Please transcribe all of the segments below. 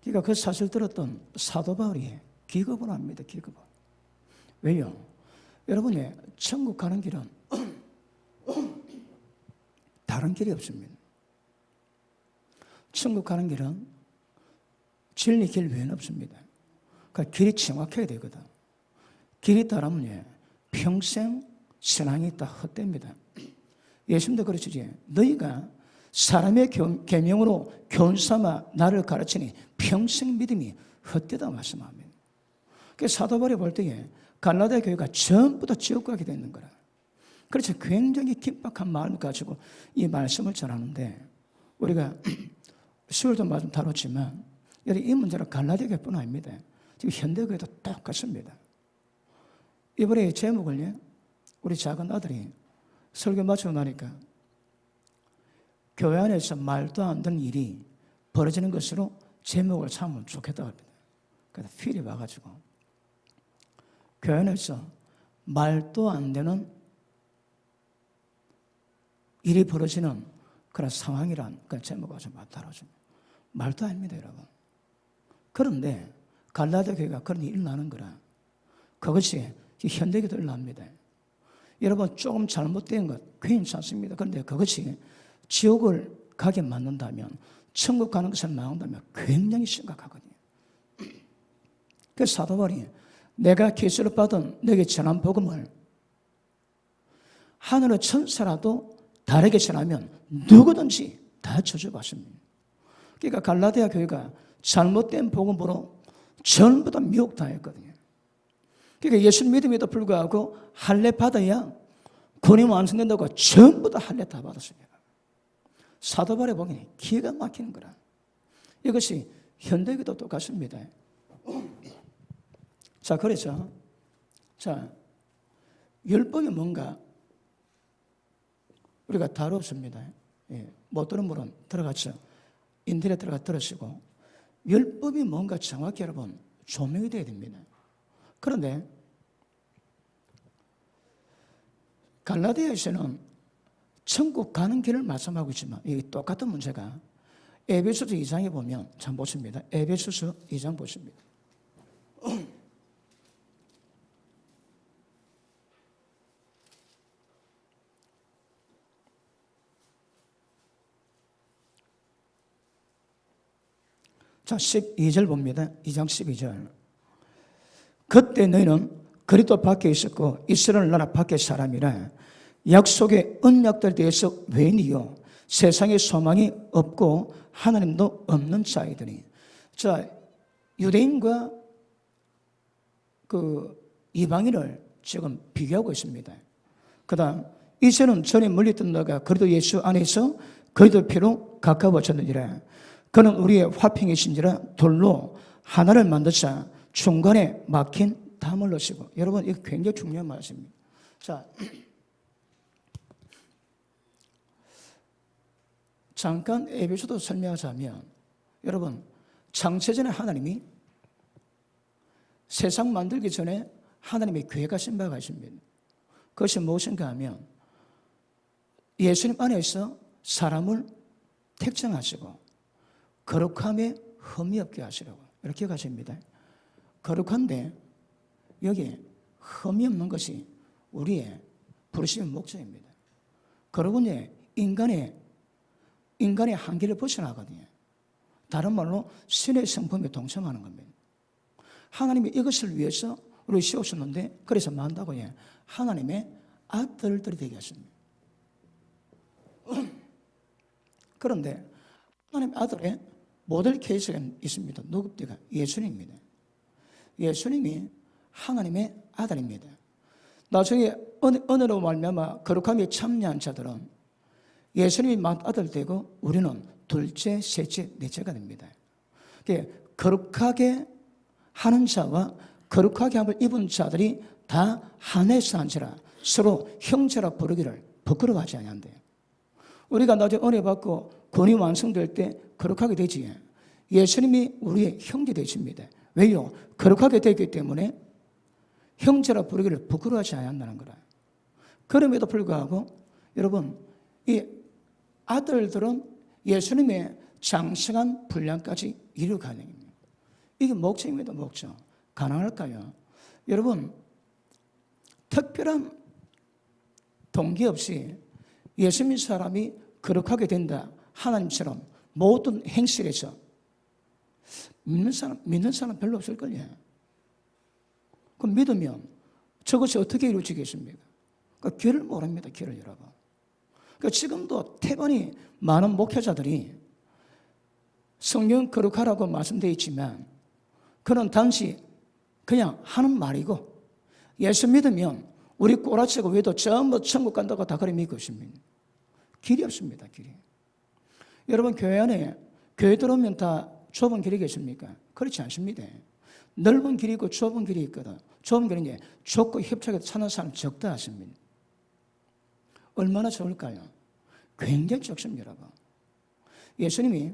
그러니까 그 사실 들었던 사도 바울이 기겁을 합니다. 기겁을. 왜요? 여러분이 천국 가는 길은 다른 길이 없습니다. 천국 가는 길은 진리 길 외에는 없습니다. 그러니까 길이 정확해야 되거든. 길이 다르면 평생 신앙이 다 헛됩니다. 예수님도 그러시지. 너희가 사람의 계명으로 교훈 삼아 나를 가르치니 평생 믿음이 헛되다 말씀합니다. 그래서 사도 바울이 볼 때에 갈라디아 교회가 전부 다 지옥 가게 되는 거라. 그래서 굉장히 긴박한 마음을 가지고 이 말씀을 전하는데 우리가 수요일도 말씀 다뤘지만 이 문제는 갈라디아 교회뿐 아닙니다. 지금 현대교회도 똑같습니다. 이번에 제목을 우리 작은 아들이 설교 마치고 나니까 교회 안에서 말도 안 되는 일이 벌어지는 것으로 제목을 삼으면 좋겠다고 합니다. 그래서 필이 와가지고 교회 안에서 말도 안 되는 일이 벌어지는 그런 상황이란 그런 제목을 좀 다뤄줍니다. 말도 아닙니다, 여러분. 그런데 갈라디아 교회가 그런 일이 일어나는 거라. 그것이 현대교도 일어납니다. 여러분 조금 잘못된 것 괜찮습니다. 그런데 그것이 지옥을 가게 만든다면 천국 가는 것을 막는다면 굉장히 심각하거든요. 그래서 사도 바울이 내가 계시를 받은 내게 전한 복음을 하늘의 천사라도 다르게 전하면 누구든지 다 저주받습니다. 그러니까 갈라디아 교회가 잘못된 복음으로 전부 다 미혹당했거든요. 그러니까 예수 믿음에도 불구하고 할례 받아야 구원이 완성된다고 전부 다 할례 다 받았습니다. 사도 바울의 복음이 기가 막히는 거라. 이것이 현대교도 똑같습니다. 자, 그래서 율법이 뭔가 우리가 다뤘습니다. 못 들은 분은 들어갔죠. 인터넷 들어가 들으시고 율법이 뭔가 정확히 여러분 조명이 되어야 됩니다. 그런데 갈라디아에서는 천국 가는 길을 말씀하고 있지만 이 똑같은 문제가 에베소서 2장에 보면 참 보십니다. 에베소서 2장 보십니다. 자, 12절 봅니다. 2장 12절. 그때 너희는 그리스도 밖에 있었고 이스라엘 나라 밖의 사람이라 약속의 언약들에 대해서 외인이요 세상에 소망이 없고 하나님도 없는 자이더니. 자, 유대인과 그 이방인을 지금 비교하고 있습니다. 그 다음 이제는 전에 멀리던 너가 그리스도 예수 안에서 그리스도 피로 가까워졌느니라. 그는 우리의 화평이신지라 돌로 하나를 만드사 중간에 막힌 담을 넣으시고. 여러분 이거 굉장히 중요한 말씀입니다. 자, 잠깐 에베소도 설명하자면 여러분 창세전에 하나님이 세상 만들기 전에 하나님의 계획하신 바가 있습니다. 그것이 무엇인가 하면 예수님 안에서 사람을 택정하시고 거룩함에 흠이 없게 하시라고 이렇게 가십니다. 거룩한데 여기에 흠이 없는 것이 우리의 부르심의 목적입니다. 거룩은 인간의 한계를 벗어나거든요. 다른 말로 신의 성품에 동참하는 겁니다. 하나님이 이것을 위해서 우리를 씌우셨는데 그래서 만다고 하나님의 아들들이 되게 하십니다. 그런데 하나님의 아들의 모델 케이스가 있습니다. 누굽니까? 예수님입니다. 예수님이 하나님의 아들입니다. 나중에 은혜로 말미암아 거룩함에 참여한 자들은 예수님이 아들 되고 우리는 둘째, 셋째, 넷째가 됩니다. 거룩하게 하는 자와 거룩하게 함을 입은 자들이 다 하나에서 한지라 서로 형제라 부르기를 부끄러워하지 않는데 우리가 나중에 은혜 받고 구원이 완성될 때 거룩하게 되지. 예수님이 우리의 형제 되십니다. 왜요? 거룩하게 되기 때문에 형제라 부르기를 부끄러워하지 않는다는 거라. 그럼에도 불구하고 여러분 이 아들들은 예수님의 장성한 분량까지 이루어가는 겁니다. 이게 목적입니다. 목적. 가능할까요? 여러분, 특별한 동기 없이 예수 믿는 사람이 거룩하게 된다. 하나님처럼 모든 행실에서 믿는 사람 별로 없을걸요. 그럼 믿으면 저것이 어떻게 이루어지겠습니까? 그러니까 길을 모릅니다. 길을 여러분. 그러니까 지금도 태반이 많은 목회자들이 성경 거룩하라고 말씀되어 있지만 그는 단지 그냥 하는 말이고 예수 믿으면 우리 꼬라치고 외도 전부 천국 간다고 다 그래 믿고 있습니다. 길이 없습니다. 길이. 여러분 교회 안에 교회 들어오면 다 좁은 길이겠습니까? 그렇지 않습니다. 넓은 길이 있고 좁은 길이 있거든. 좁은 길은 이제 좁고 협착에 찾는 사람 적다 하십니다. 얼마나 좋을까요? 굉장히 적습니다. 여러분. 예수님이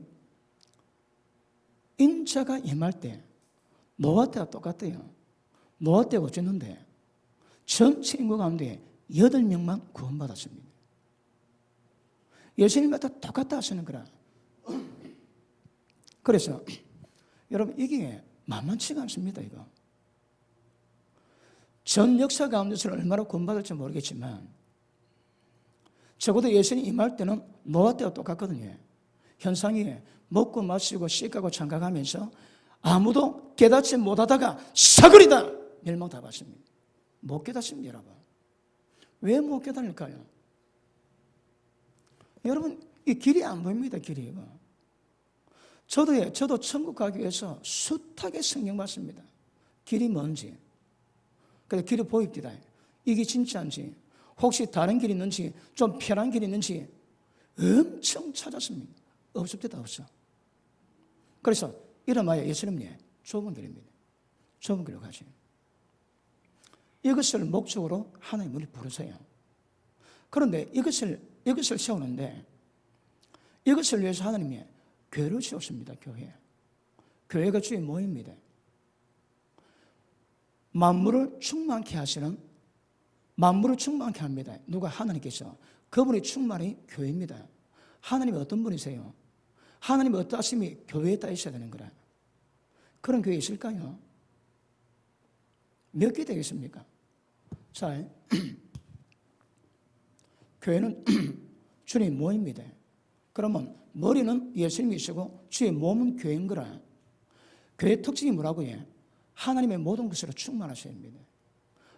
인자가 임할 때 노아 때와 똑같대요. 노아 때가 어쨌는데 전체 인구 가운데 8명만 구원받았습니다. 예수님과 똑같다 하시는 거라. 그래서 여러분 이게 만만치가 않습니다. 이거 전 역사 가운데서 얼마나 구원받을지 모르겠지만 적어도 예수님 임할 때는 노아 때와 똑같거든요. 현상이 먹고 마시고 씻고 장가가면서 아무도 깨닫지 못하다가 사거리다 멸망 다 받습니다. 못 깨닫습니다. 여러분. 왜 못 깨닫을까요? 여러분 이 길이 안 보입니다. 길이. 저도 천국 가기 위해서 숱하게 성경 봤습니다. 길이 뭔지. 그래서 길이 보입니다. 이게 진짜인지 혹시 다른 길이 있는지 좀 편한 길이 있는지 엄청 찾았습니다. 없습니다. 없어. 그래서 이름하여 예수님이 좁은 길입니다. 좁은 길로 가지. 이것을 목적으로 하나님 우리 부르세요. 그런데 이것을 세우는데 이것을 위해서 하나님이 교회를 세웠습니다. 교회. 교회가 주의 모임입니다. 만물을 충만케 하시는 만물을 충만케 합니다. 누가? 하나님께서. 그분이 충만히 교회입니다. 하나님이 어떤 분이세요? 하나님이 어떠하심이 교회에 다 있어야 되는 거라. 그런 교회 있을까요? 몇 개 되겠습니까? 자, 교회는 주님 모입니다. 그러면 머리는 예수님이시고 주의 몸은 교회인 거라. 교회의 특징이 뭐라고 해? 하나님의 모든 것으로 충만하셔야 합니다.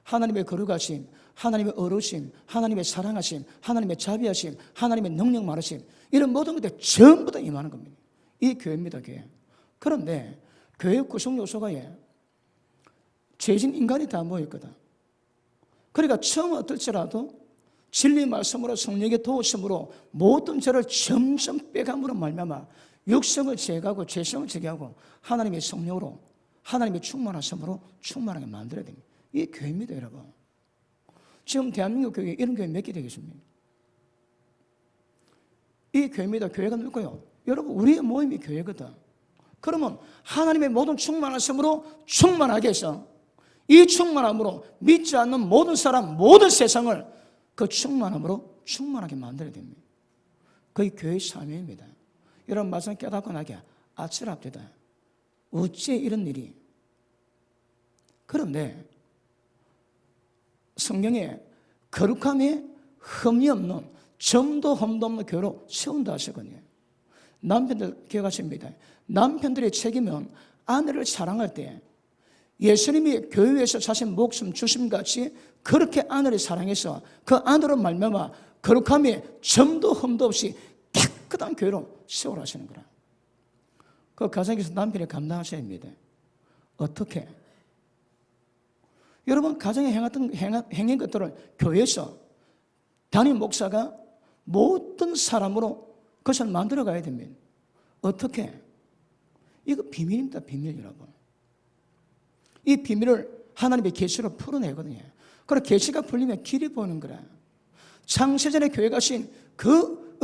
하나님의 거룩하심, 하나님의 어루심, 하나님의 사랑하심, 하나님의 자비하심, 하나님의 능력 많으심 이런 모든 것들 전부 다 임하는 겁니다. 이 교회입니다. 교회. 그런데 교회 구성 요소가 죄진 인간이 다 모였거든. 그러니까 처음 어떨지라도 진리 말씀으로 성령의 도우심으로 모든 죄를 점점 빼감으로 말미암아 육성을 제거하고 죄성을 제거하고 하나님의 성령으로 하나님의 충만하심으로 충만하게 만들어야 됩니다. 이게 교회입니다. 여러분. 지금 대한민국 교회 이런 교회 몇 개 되겠습니까? 이 교회입니다. 교회가 누구요? 여러분 우리의 모임이 교회거든. 그러면 하나님의 모든 충만하심으로 충만하게 해서 이 충만함으로 믿지 않는 모든 사람 모든 세상을 그 충만함으로 충만하게 만들어야 됩니다. 그게 교회의 사명입니다. 여러분 말씀 깨닫고 나게 아찔합니다. 어찌 이런 일이. 그런데 성경에 거룩함에 흠이 없는 점도 흠도 없는 교회로 세운다 하시거든요. 남편들 기억하십니다. 남편들의 책임은 아내를 사랑할 때 예수님이 교회에서 자신 목숨 주심같이 그렇게 아내를 사랑해서 그 아내로 말미암아 거룩함에 점도 흠도 없이 깨끗한 교회로 세우라 하시는 거라. 그 가정에서 남편이 감당하셔야 합니다. 어떻게? 여러분 가정에 행한 것들을 교회에서 담임 목사가 모든 사람으로 그것을 만들어 가야 됩니다. 어떻게? 이거 비밀입니다. 비밀 여러분. 이 비밀을 하나님의 계시로 풀어내거든요. 그리고 계시가 풀리면 길이 보이는 거라. 창세전에 교회가 하신 그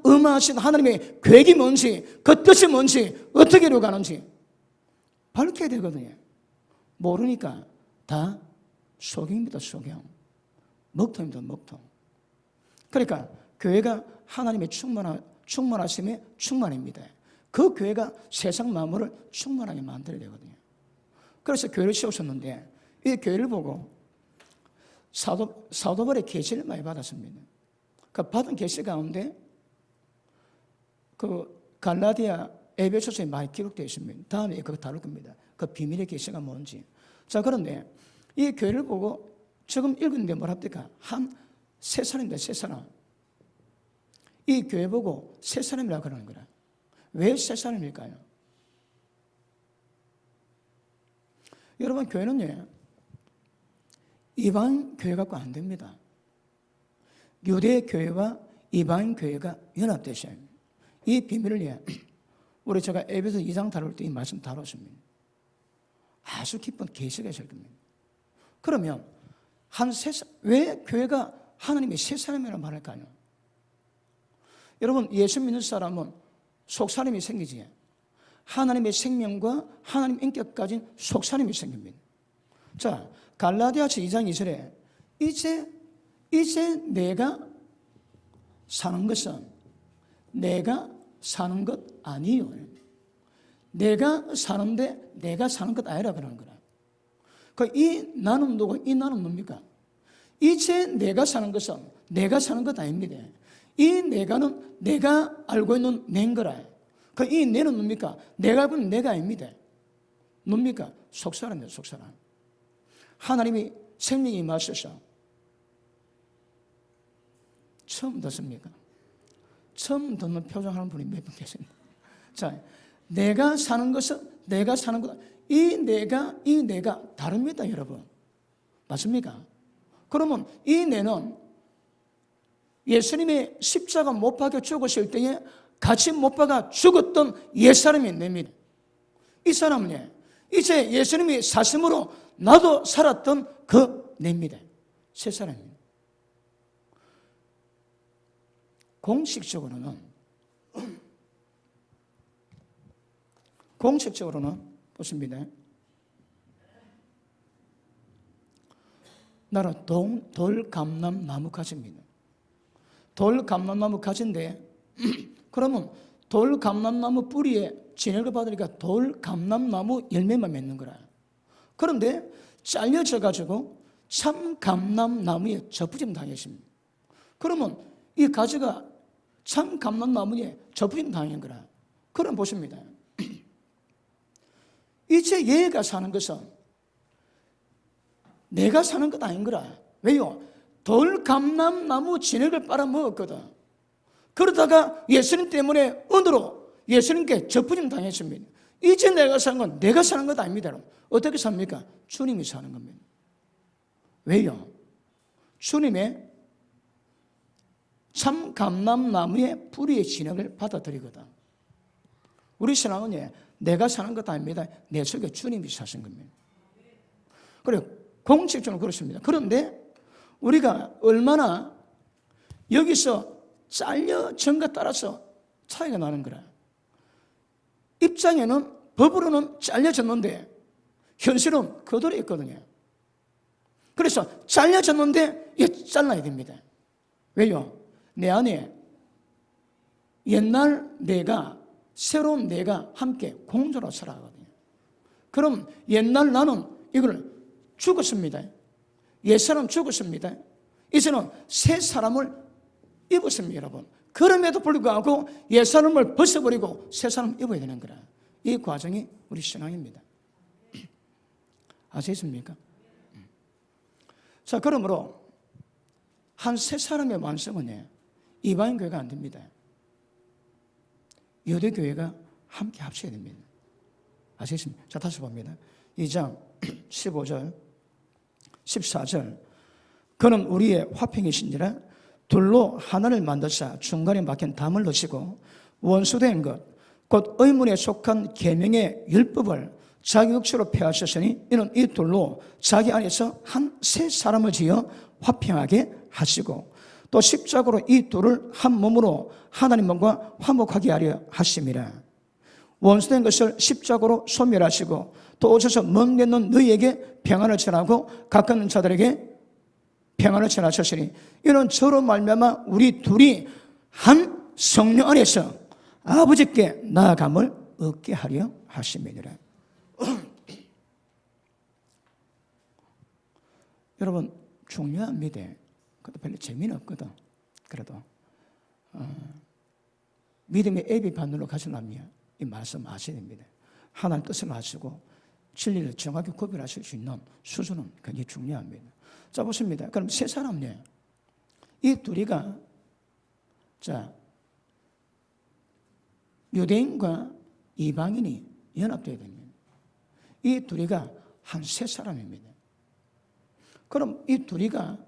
음하신 하나님의 계획이 뭔지 그 뜻이 뭔지 어떻게 이루어가는지 밝혀야 되거든요. 모르니까 다 소경입니다. 소경. 먹통입니다. 먹통. 그러니까 교회가 하나님의 충만하심의 충만입니다. 그 교회가 세상 만물을 충만하게 만들어야 되거든요. 그래서 교회를 세우셨는데 이 교회를 보고 사도바울의 계시를 많이 받았습니다. 그 받은 계시 가운데 그 갈라디아, 에베소서에 많이 기록되어 있습니다. 다음에 그거 다룰 겁니다. 그 비밀의 계시가 뭔지. 자, 그런데 이 교회를 보고 지금 읽었는데 뭐랍니까? 한 세 사람입니다. 세 사람. 이 교회 보고 세 사람이라고 그러는 거라. 왜 세 사람일까요? 여러분, 교회는요, 이방 교회 갖고 안 됩니다. 유대 교회와 이방 교회가 연합되셔야 합니다. 이 비밀을 우리 제가 에베소 2장 다룰 때 이 말씀 다뤘습니다. 아주 깊은 계시가 있을 겁니다. 그러면 왜 교회가 하나님의 세 사람이라고 말할까요? 여러분, 예수 믿는 사람은 속사람이 생기지. 하나님의 생명과 하나님 인격 가진 속사람이 생깁니다. 자, 갈라디아서 2장 2절에 이제 내가 사는 것은 내가 사는 것 아니요. 내가 사는데 내가 사는 것 아니라 그러는 거라. 이 나는 누구? 이 나는 뭡니까? 이제 내가 사는 것은 내가 사는 것 아닙니다. 이 내가는 내가 알고 있는 내인 거라. 이 내는 뭡니까? 내가 알고 있는 내가 아닙니다. 뭡니까? 속사람이에요, 속사람. 하나님이 생명이 임하셔서 처음 듣습니까? 처음 듣는 표정하는 분이 몇 분 계십니다. 자, 내가 사는 것은 내가 사는 것, 이 내가 다릅니다, 여러분. 맞습니까? 그러면 이 내는 예수님의 십자가 못 박혀 죽으실 때에 같이 못 박아 죽었던 옛사람이 냅니다. 이 사람은 이제 예수님이 사심으로 나도 살았던 그 냅니다. 세 사람입니다. 공식적으로는 보십니다. 나는 돌감람나무 가지입니다. 돌감람나무 가지인데 그러면 돌감람나무 뿌리에 진액을 받으니까 돌감람나무 열매만 맺는 거라. 그런데 잘려져 가지고 참감람나무에 접붙임 당했습니다. 그러면 이 가지가 참감람나무에 접붙임 당한 거라. 그럼 보십니다. 이제 얘가 사는 것은 내가 사는 것 아닌 거라. 왜요? 돌감람나무 진액을 빨아먹었거든. 그러다가 예수님 때문에 은으로 예수님께 접붙임 당했습니다. 이제 내가 사는 건 내가 사는 것 아닙니다. 어떻게 삽니까? 주님이 사는 겁니다. 왜요? 주님의 참감람나무의 뿌리의 진액을 받아들이거든. 우리 신앙은 내가 사는 것 아닙니다. 내 속에 주님이 사신 겁니다. 그래, 공식적으로 그렇습니다. 그런데 우리가 얼마나 여기서 잘려진 것 따라서 차이가 나는 거라. 입장에는 법으로는 잘려졌는데 현실은 그대로 있거든요. 그래서 잘려졌는데 잘라야 됩니다. 왜요? 내 안에 옛날 내가 새로운 내가 함께 공존하고 살아가거든요. 그럼 옛날 나는 이걸 죽었습니다. 옛사람 죽었습니다. 이제는 새 사람을 입었습니다, 여러분. 그럼에도 불구하고 옛사람을 벗어버리고 새 사람을 입어야 되는 거라. 이 과정이 우리 신앙입니다. 아시겠습니까? 자, 그러므로 한 새 사람의 완성은 이방인 교회가 안 됩니다. 유대 교회가 함께 합쳐야 됩니다. 아시겠습니까? 자, 다시 봅니다. 2장 15절 14절 그는 우리의 화평이신지라 둘로 하나를 만드사 중간에 막힌 담을 넣으시고 원수된 것 곧 의문에 속한 계명의 율법을 자기 육체로 폐하셨으니 이는 이 둘로 자기 안에서 한 새 사람을 지어 화평하게 하시고 또 십자가로 이 둘을 한 몸으로 하나님과 화목하게 하려 하심이라. 원수된 것을 십자가로 소멸하시고 또 오셔서 먼 데 있는 너희에게 평안을 전하고 가까이 있는 자들에게 평안을 전하셨으니 이는 저로 말미암아 우리 둘이 한 성령 안에서 아버지께 나아감을 얻게 하려 하심이니라. 여러분, 중요합니다. 그것도 별로 재미는 없거든. 그래도 믿음의 앱이 반으로 가시려면 이 말씀 아셔야 됩니다. 하나님 뜻을 아시고 진리를 정확히 구별하실 수 있는 수준은 굉장히 중요합니다. 자, 보십니다. 그럼 세 사람네, 이 둘이가, 자, 유대인과 이방인이 연합되어야 됩니다. 이 둘이가 한 세 사람입니다. 그럼 이 둘이가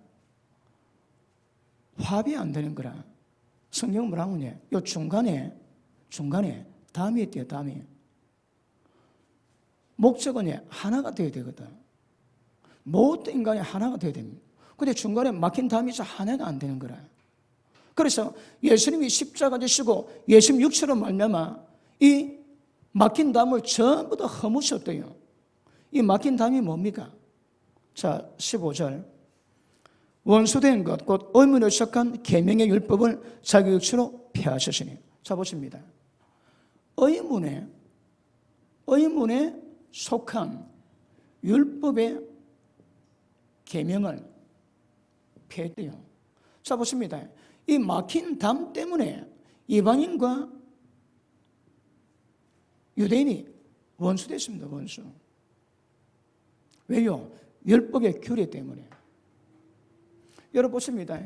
화합이 안 되는 거라. 성경 뭐라고 하냐? 요 중간에 담이 있대요, 담이. 목적은 하나가 되어야 되거든. 모든 인간이 하나가 되어야 됩니다. 근데 중간에 막힌 담이 있어 하나가 안 되는 거라. 그래서 예수님이 십자가 지시고 예수님 육체로 말미암아 이 막힌 담을 전부 다 허무셨대요. 이 막힌 담이 뭡니까? 자, 15절. 원수된 것, 곧 의문에 속한 계명의 율법을 자기 육체로 폐하셨으니. 자, 보십니다. 의문에 속한 율법의 계명을 폐했대요. 자, 보십니다. 이 막힌 담 때문에 이방인과 유대인이 원수됐습니다. 원수. 왜요? 율법의 규례 때문에. 여러분 보십니다.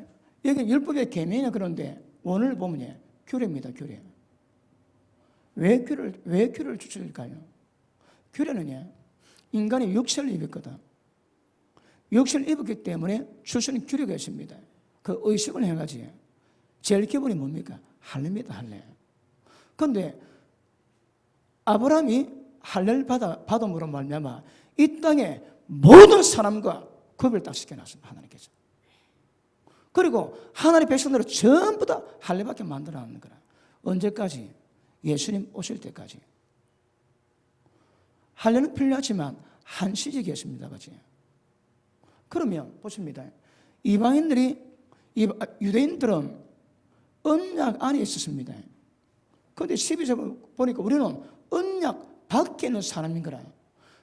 여기 율법의 계명이나 그런데 원을 보면 규례입니다. 규례. 왜 규례를 주실까요? 규례는 인간이 육체를 입었거든. 육체를 입었기 때문에 출신은 규례가 있습니다. 그 의식을 해가지고 제일 기본이 뭡니까? 할례입니다. 할례. 그런데 아브라함이 할례를 받음으로 말미암아 이 땅에 모든 사람과 구별 딱 시켜놨습니다. 하나님께서. 그리고 하나님의 백성들을 전부 다 할례받게 만들어놨는 거라. 언제까지? 예수님 오실 때까지. 할례는 필요하지만 한시적이었습니다. 그렇지? 그러면 보십니다. 유대인들은 언약 안에 있었습니다. 그런데 12절 보니까 우리는 언약 밖에 있는 사람인 거라.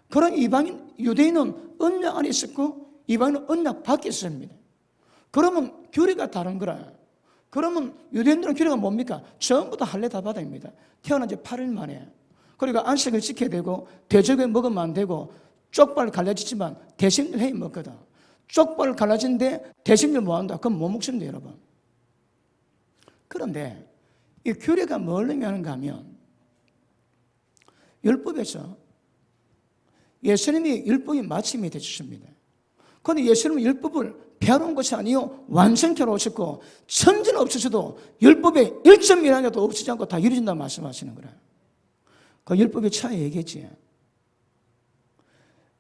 그런 유대인은 언약 안에 있었고 이방인은 언약 밖에 있었습니다. 그러면 규례가 다른 거라. 그러면 유대인들은 규례가 뭡니까? 전부 다 할례 다 받아야 합니다. 태어난 지 8일 만에. 그리고 안식을 지켜야 되고 대적을 먹으면 안 되고 쪽발 갈라지지만 대신을 해 먹거든. 쪽발 갈라진데 대신을 뭐 한다? 그럼 못 먹습니다, 여러분. 그런데 이 규례가 뭘 의미하는가 하면 율법에서 예수님이 율법이 마침이 되셨습니다. 그런데 예수님은 율법을 배워온 것이 아니요 완성케 오셨고 천지는 없어져도 율법의 1.1하나도 없어지지 않고 다 이루어진다고 말씀하시는 거라. 그 율법의 차이 얘기했지.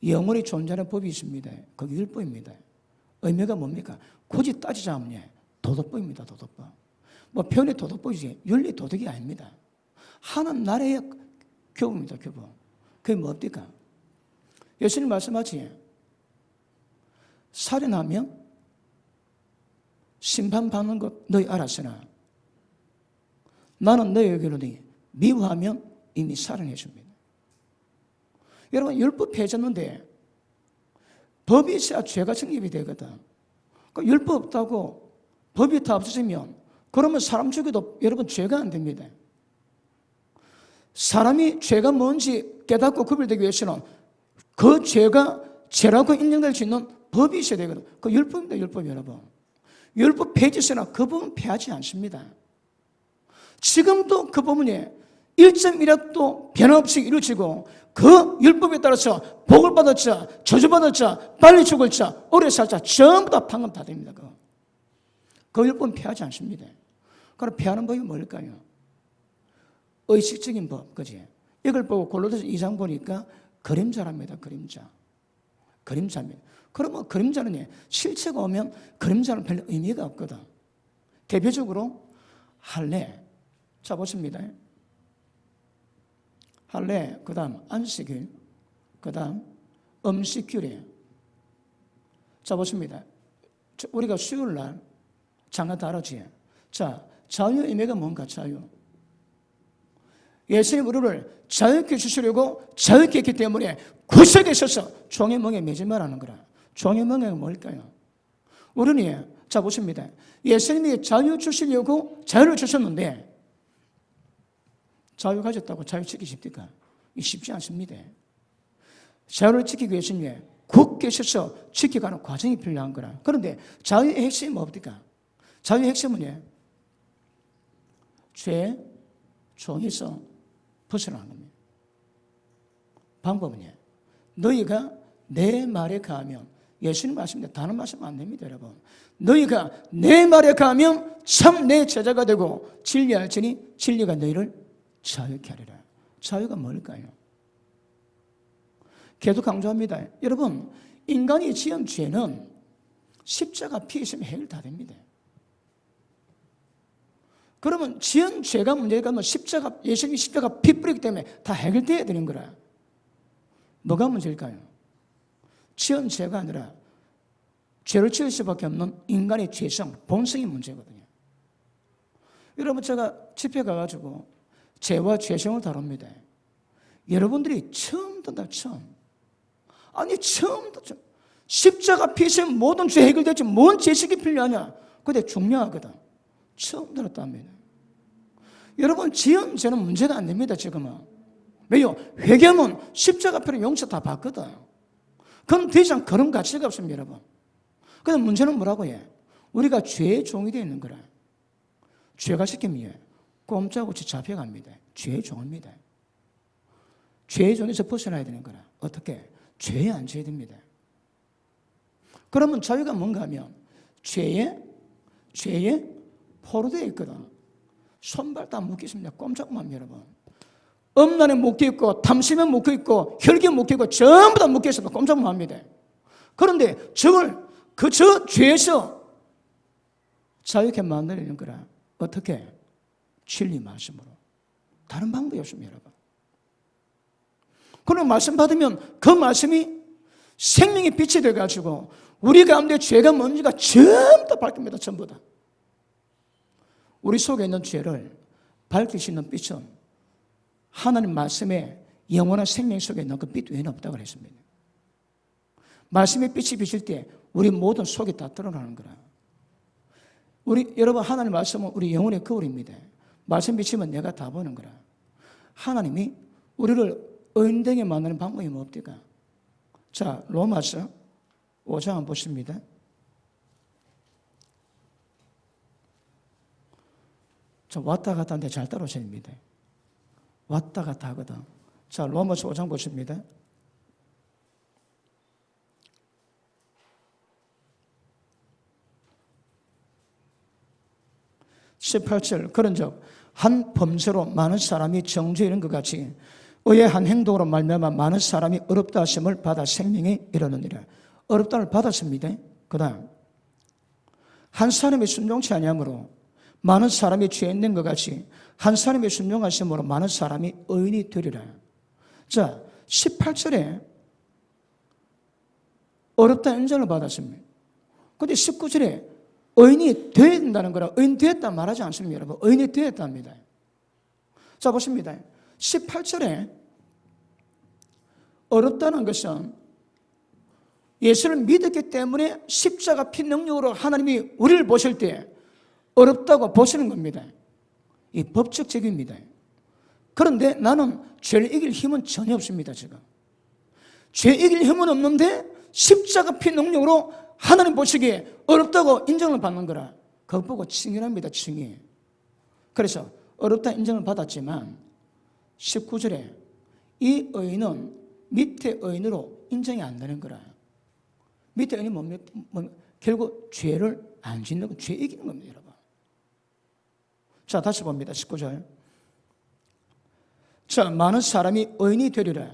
영원히 존재하는 법이 있습니다. 그게 율법입니다. 의미가 뭡니까? 굳이 따지자면 도덕법입니다. 도덕법. 뭐 편의 도덕법이지 윤리 도덕이 아닙니다. 하나님 나라의 교부입니다. 교부. 그게 뭡니까? 예수님 말씀하지. 살인하면 심판받는 것 너희 알았으나 나는 너희에게로니 미워하면 이미 살인해 줍니다. 여러분 율법 폐졌는데 법이 있어야 죄가 성립이 되거든. 그러니까 율법 없다고 법이 다 없어지면 그러면 사람 죽여도 여러분 죄가 안 됩니다. 사람이 죄가 뭔지 깨닫고 구별되기 위해서는 그 죄가 죄라고 인정될 수 있는 법이 있어야 되거든. 그 율법입니다. 율법 여러분. 율법 폐지서나 그 부분 폐하지 않습니다. 지금도 그 부분이 1.1핵도 변함없이 이루어지고 그 율법에 따라서 복을 받았자 저주받았자 빨리 죽을 자 오래 살 자 전부 다 판금 다 됩니다. 그 율법은 폐하지 않습니다. 그럼 폐하는 법이 뭘까요? 의식적인 법, 그지? 이걸 보고 골로새서 2장 보니까 그림자랍니다. 그림자입니다. 그러면 그림자는 실체가 오면 그림자는 별 의미가 없거든. 대표적으로 할례. 자 보십니다. 할례, 그 다음 안식일, 그 다음 음식규례. 자 보십니다. 우리가 수요일날 장가 다르지. 자 자유의 의미가 뭔가 자유. 예수님 우리를 자유케 주시려고 자유케 했기 때문에 구석에 서서 종의 멍에 매지 말라는 거라. 종의 멍에가 뭘까요? 우리는 자 보십니다. 예수님이 자유 주시려고 자유를 주셨는데 자유 가졌다고 자유 지키기 쉽니까? 쉽지 않습니다. 자유를 지키기 위해서는 굳게 서서 지켜가는 과정이 필요한 거라. 그런데 자유의 핵심이 뭡니까? 자유의 핵심은 죄의 종에서 벗어나는 겁니다. 방법은 너희가 내 말에 가면, 예수님 말씀인데 다른 말씀 안 됩니다, 여러분. 너희가 내 말에 가면 참 내 제자가 되고 진리할지니 진리가 너희를 자유케 하리라. 자유가 뭘까요? 계속 강조합니다. 여러분, 인간이 지은 죄는 십자가 피 있으면 해결 다 됩니다. 그러면 지은 죄가 문제가 십자가, 예수님이 십자가 피 뿌리기 때문에 다 해결돼야 되는 거라. 뭐가 문제일까요? 지은 죄가 아니라 죄를 지을 수밖에 없는 인간의 죄성, 본성이 문제거든요. 여러분, 제가 집회 가가지고 죄와 죄성을 다룹니다. 여러분들이 처음 듣다, 처음. 아니, 처음 듣죠. 십자가 피 있으면 모든 죄 해결되지, 뭔 죄식이 필요하냐? 그게 중요하거든. 처음 들었답니다. 여러분, 지은 죄는 문제가 안 됩니다, 지금은. 왜요? 회개하면 십자가 피로 용서 다 받거든. 그럼 더 이상 그런 가치가 없습니다, 여러분. 그런데 문제는 뭐라고 해? 우리가 죄의 종이 되어 있는 거라. 죄가 시키면 꼼짝없이 잡혀갑니다. 죄의 종입니다. 죄의 종에서 벗어나야 되는 거라. 어떻게? 죄에 앉아야 됩니다. 그러면 자유가 뭔가 하면 죄에 포로되어 있거든. 손발 다 묶였습니다. 꼼짝만 여러분. 음란에 묶여있고 탐심에 묶여있고 혈기에 묶여있고 전부 다 묶여있습니다. 꼼짝만 합니다. 그런데 저 죄에서 자유케 만들어내는 거라. 어떻게? 진리 말씀으로. 다른 방법이 없습니다, 여러분. 그런 말씀 받으면 그 말씀이 생명의 빛이 되어가지고 우리 가운데 죄가 뭔지가 전부 다 밝힙니다. 전부 다. 우리 속에 있는 죄를 밝힐 수 있는 빛은 하나님 말씀에 영원한 생명 속에 있는 그 빛 외에는 없다고 했습니다. 말씀의 빛이 비칠 때 우리 모든 속이 다 드러나는 거라. 여러분, 하나님 말씀은 우리 영혼의 거울입니다. 말씀 비치면 내가 다 보는 거라. 하나님이 우리를 은등에 만나는 방법이 뭡니까? 자, 로마서 5장 한번 보십니다. 자, 왔다 갔다 하는데 잘 따라오셔야 됩니다. 왔다 갔다 하거든. 자, 로마서 5장 보십니다. 18절, 그런즉 한 범죄로 많은 사람이 정죄에 이른 것 같이 의의 한 행동으로 말미암아 많은 사람이 어렵다 하심을 받아 생명에 이르느니라. 어렵다를 받았습니다. 그 다음 한 사람이 순종치 아니함으로 많은 사람이 죄인 것 같이 한 사람이 순종하심으로 많은 사람이 의인이 되리라. 자, 18절에 어렵다 인정을 받았습니다. 그런데 19절에 의인이 되어야 된다는 거라. 의인 되었다 말하지 않습니다, 여러분. 의인이 되었답니다. 자, 보십니다. 18절에 어렵다는 것은 예수를 믿었기 때문에 십자가 피 능력으로 하나님이 우리를 보실 때 어렵다고 보시는 겁니다. 이 법칙적입니다. 그런데 나는 죄를 이길 힘은 전혀 없습니다, 지금. 죄 이길 힘은 없는데 십자가 피 능력으로 하나님 보시기에 어렵다고 인정을 받는 거라. 그거 보고 칭의합니다, 칭의. 그래서 어렵다 인정을 받았지만 19절에 이 의인은 밑에 의인으로 인정이 안 되는 거라. 밑에 의인이 뭡니까? 결국 죄를 안 짓는 거, 죄 이기는 겁니다, 여러분. 자, 다시 봅니다. 19절. 자, 많은 사람이 의인이 되리라.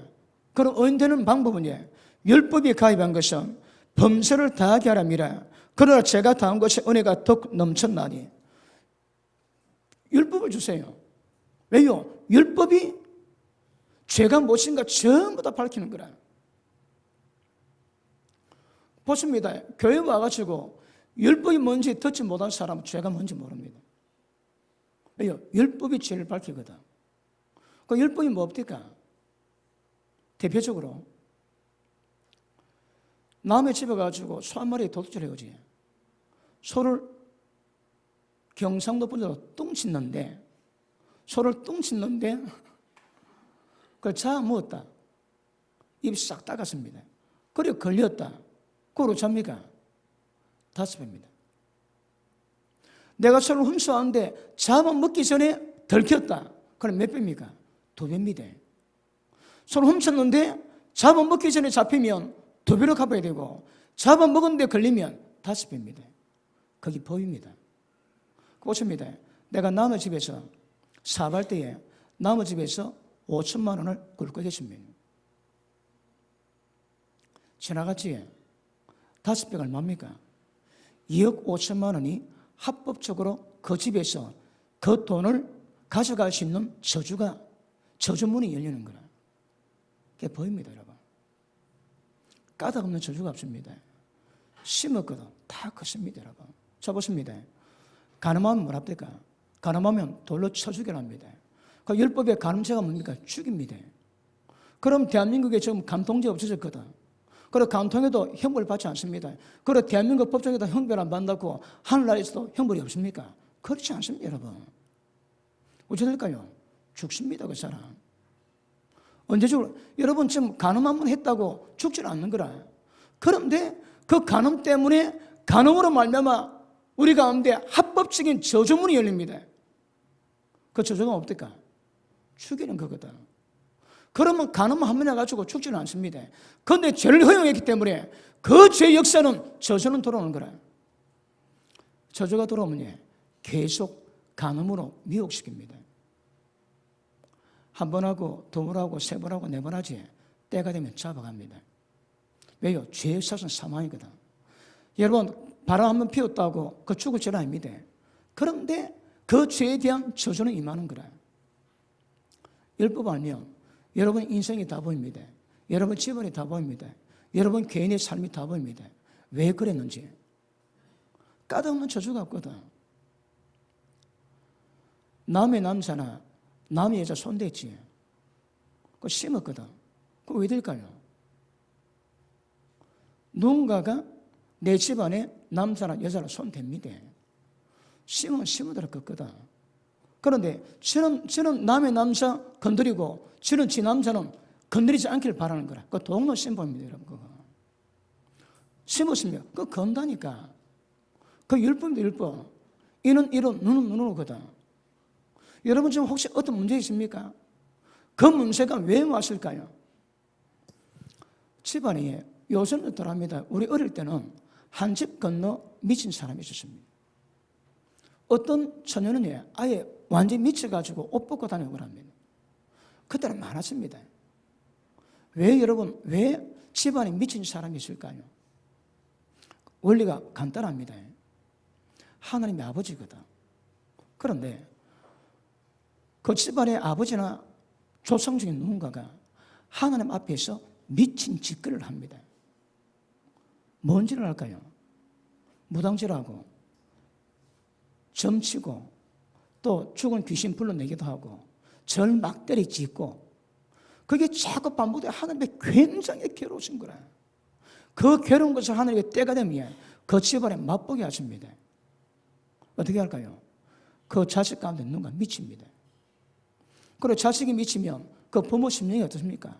그럼 의인 되는 방법은 율법이 가입한 것은 범죄를 다하게 하람이라. 그러나 제가 다한 것이 은혜가 더욱 넘쳤나니. 율법을 주세요. 왜요? 율법이 죄가 무엇인가 전부 다 밝히는 거라. 보십니다. 교회 와가지고 율법이 뭔지 듣지 못한 사람은 죄가 뭔지 모릅니다. 왜요? 율법이 죄를 밝히거든. 그 율법이 뭡니까? 대표적으로 남의 집에 가지고 소 한 마리 도둑질 해오지. 소를 경상도 분으로 뚱 찢는데, 소를 뚱 찢는데 그걸 잡아 먹었다. 입이 싹 닦았습니다. 그리고 걸렸다. 그걸 잡니까? 5배입니다. 내가 소를 훔쳐왔는데 잡아먹기 전에 들켰다. 그럼 몇 배입니까? 2배입니다. 소를 훔쳤는데 잡아먹기 전에 잡히면 2배로 갚아야 되고, 잡아먹었는데 걸리면 5배입니다. 거기 법입니다. 보십니다. 내가 남의 집에서 사업할 때에 남의 집에서 5천만 원을 굴거겠습니다. 지나갔지? 5배가 얼마입니까? 2억 5천만 원이 합법적으로 그 집에서 그 돈을 가져갈 수 있는 저주문이 열리는 거라. 그게 법입니다, 여러분. 까닭 없는 저주가 없습니다. 심었거든 다 컸습니다, 여러분. 자, 보십니다. 간음하면 뭐랍니까? 간음하면 돌로 쳐 죽여랍니다. 그 율법의 간음죄가 뭡니까? 죽입니다. 그럼 대한민국에 지금 간통죄 없어졌거든. 그리고 간통에도 형벌 받지 않습니다. 그리고 대한민국 법정에도 형벌 안 받는다고 하늘나라에서도 형벌이 없습니까? 그렇지 않습니다, 여러분. 어찌 될까요? 죽습니다, 그 사람. 언제 죽을? 여러분 지금 간음 한 번 했다고 죽지 않는 거라. 그런데 그 간음 때문에 간음으로 말미암아 우리 가운데 합법적인 저주문이 열립니다. 그 저주가 뭡니까? 죽이는 거거든. 그러면 간음 한 번 해가지고 죽지는 않습니다. 그런데 죄를 허용했기 때문에 그 죄의 역사는 저주는 돌아오는 거라. 저주가 돌아오면 계속 간음으로 미혹시킵니다. 한 번 하고 두 번 하고 세 번 하고 네 번 하지 때가 되면 잡아갑니다. 왜요? 죄의 사선 사망이거든. 여러분 바람 한 번 피웠다고 그 죽을 죄는 아닙니다. 그런데 그 죄에 대한 저주는 임하는 거라. 율법 알면 여러분 인생이 다 보입니다. 여러분 집안이 다 보입니다. 여러분 개인의 삶이 다 보입니다. 왜 그랬는지. 까닭없는 저주가 없거든. 남의 남자나 남의 여자 손댔지. 그거 심었거든. 그거 왜 될까요? 누군가가 내 집안에 남자나 여자나 손댑니다. 심으면 심으더라 걷거든. 그런데 저는 남의 남자 건드리고 저는 지 남자는 건드리지 않기를 바라는 거라. 그거 동로 심보입니다, 여러분. 그거. 심었으면 그거 건다니까. 그 율법입니다, 율법. 이는 이로 눈은 눈으로거든. 여러분 지금 혹시 어떤 문제 있습니까? 그 문제가 왜 왔을까요? 집안에 요즘은 더랍니다. 우리 어릴 때는 한 집 건너 미친 사람이 있었습니다. 어떤 처녀는 아예 완전히 미쳐가지고 옷 벗고 다니고 그럽니다. 그때는 많았습니다. 왜 여러분, 왜 집안에 미친 사람이 있을까요? 원리가 간단합니다. 하나님의 아버지거든. 그런데 그 집안의 아버지나 조상 중에 누군가가 하나님 앞에서 미친 짓거리를 합니다. 뭔 짓을 할까요? 무당질하고 점치고 또 죽은 귀신 불러내기도 하고 절 막대리 짓고 그게 자꾸 반복되어 하나님의 굉장히 괴로우신 거라. 그 괴로운 것을 하나님의 때가 되면 그 집안에 맛보게 하십니다. 어떻게 할까요? 그 자식 가운데 누군가 미칩니다. 그리고 자식이 미치면 그 부모 심령이 어떻습니까?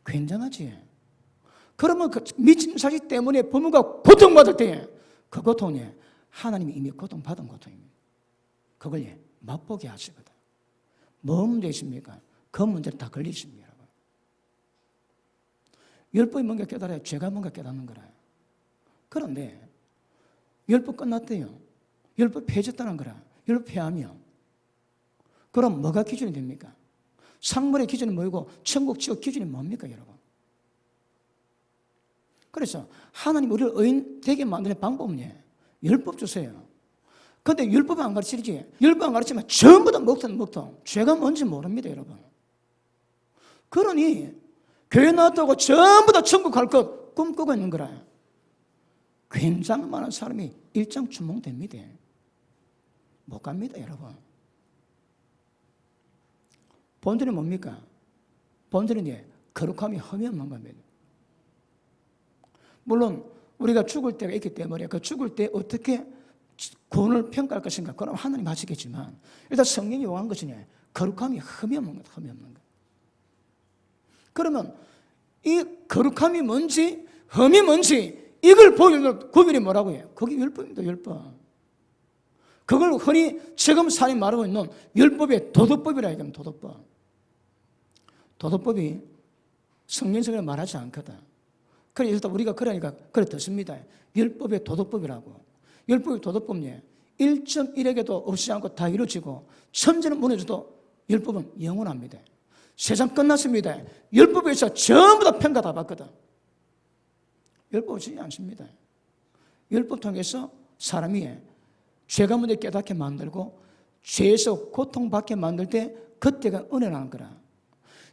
굉장하지. 그러면 그 미친 자식 때문에 부모가 고통받을 때 그 고통이 하나님이 이미 고통받은 고통입니다. 그걸 맛보게 하시거든. 뭐 문제 있습니까? 그 문제를 다 걸리십니다, 여러분. 율법이 뭔가 깨달아야 죄가 뭔가 깨닫는 거라. 그런데 율법 끝났대요. 율법 폐졌다는 거라. 율법 폐하면 그럼 뭐가 기준이 됩니까? 상물의 기준이 뭐고 천국 지옥 기준이 뭡니까, 여러분? 그래서 하나님 우리를 의인 되게 만드는 방법은 율법 주세요. 그런데 율법 안 가르치지. 율법 안 가르치면 전부 다 먹통. 죄가 뭔지 모릅니다, 여러분. 그러니 교회 나왔다고 전부 다 천국 갈 것 꿈꾸고 있는 거라. 굉장히 많은 사람이 일장춘몽됩니다. 못 갑니다, 여러분. 본질이 뭡니까? 본질은 거룩함이 흠이 없는 겁니다. 물론 우리가 죽을 때가 있기 때문에 그 죽을 때 어떻게 구원을 평가할 것인가, 그럼 하나님 하시겠지만, 일단 성경이 요구한 것이 거룩함이 흠이 없는 것, 흠이 없는 것. 그러면 이 거룩함이 뭔지 흠이 뭔지 이걸 보여주는 구별이 뭐라고 해요? 그게 율법입니다. 율법. 그걸 흔히 지금 사람이 말하고 있는 율법의 도덕법이라 얘기하면 도덕법. 도덕법이 성경적으로 말하지 않거든. 그래서 일단 우리가 그러니까 그래 듣습니다. 율법의 도덕법이라고. 율법의 도덕법이 1.1에게도 없지 않고 다 이루어지고 천지는 무너져도 율법은 영원합니다. 세상 끝났습니다. 율법에서 전부 다 평가 다 받거든. 율법 없지 않습니다. 율법 통해서 사람이 죄가 문제 깨닫게 만들고 죄에서 고통받게 만들 때 그때가 은혜라는 거라.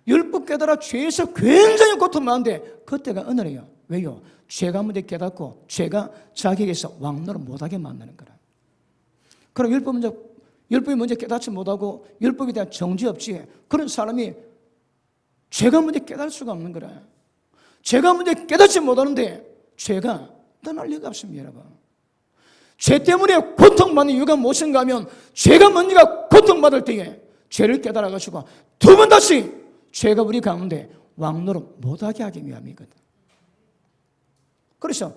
율법 깨달아 죄에서 굉장히 고통받는데 그때가 은혜래요. 왜요? 죄가 문제 깨닫고 죄가 자기에게서 왕노를 못하게 만드는 거라. 그럼 율법이 먼저 깨닫지 못하고 율법에 대한 정지 없지, 그런 사람이 죄가 문제 깨달을 수가 없는 거라. 죄가 문제 깨닫지 못하는데 죄가 떠날 리가 없습니다, 여러분. 죄 때문에 고통받는 이유가 무엇인가 하면 죄가 먼저가 고통받을 때에 죄를 깨달아가지고 두 번 다시 죄가 우리 가운데 왕노를 못하게 하기 위함이거든. 그래서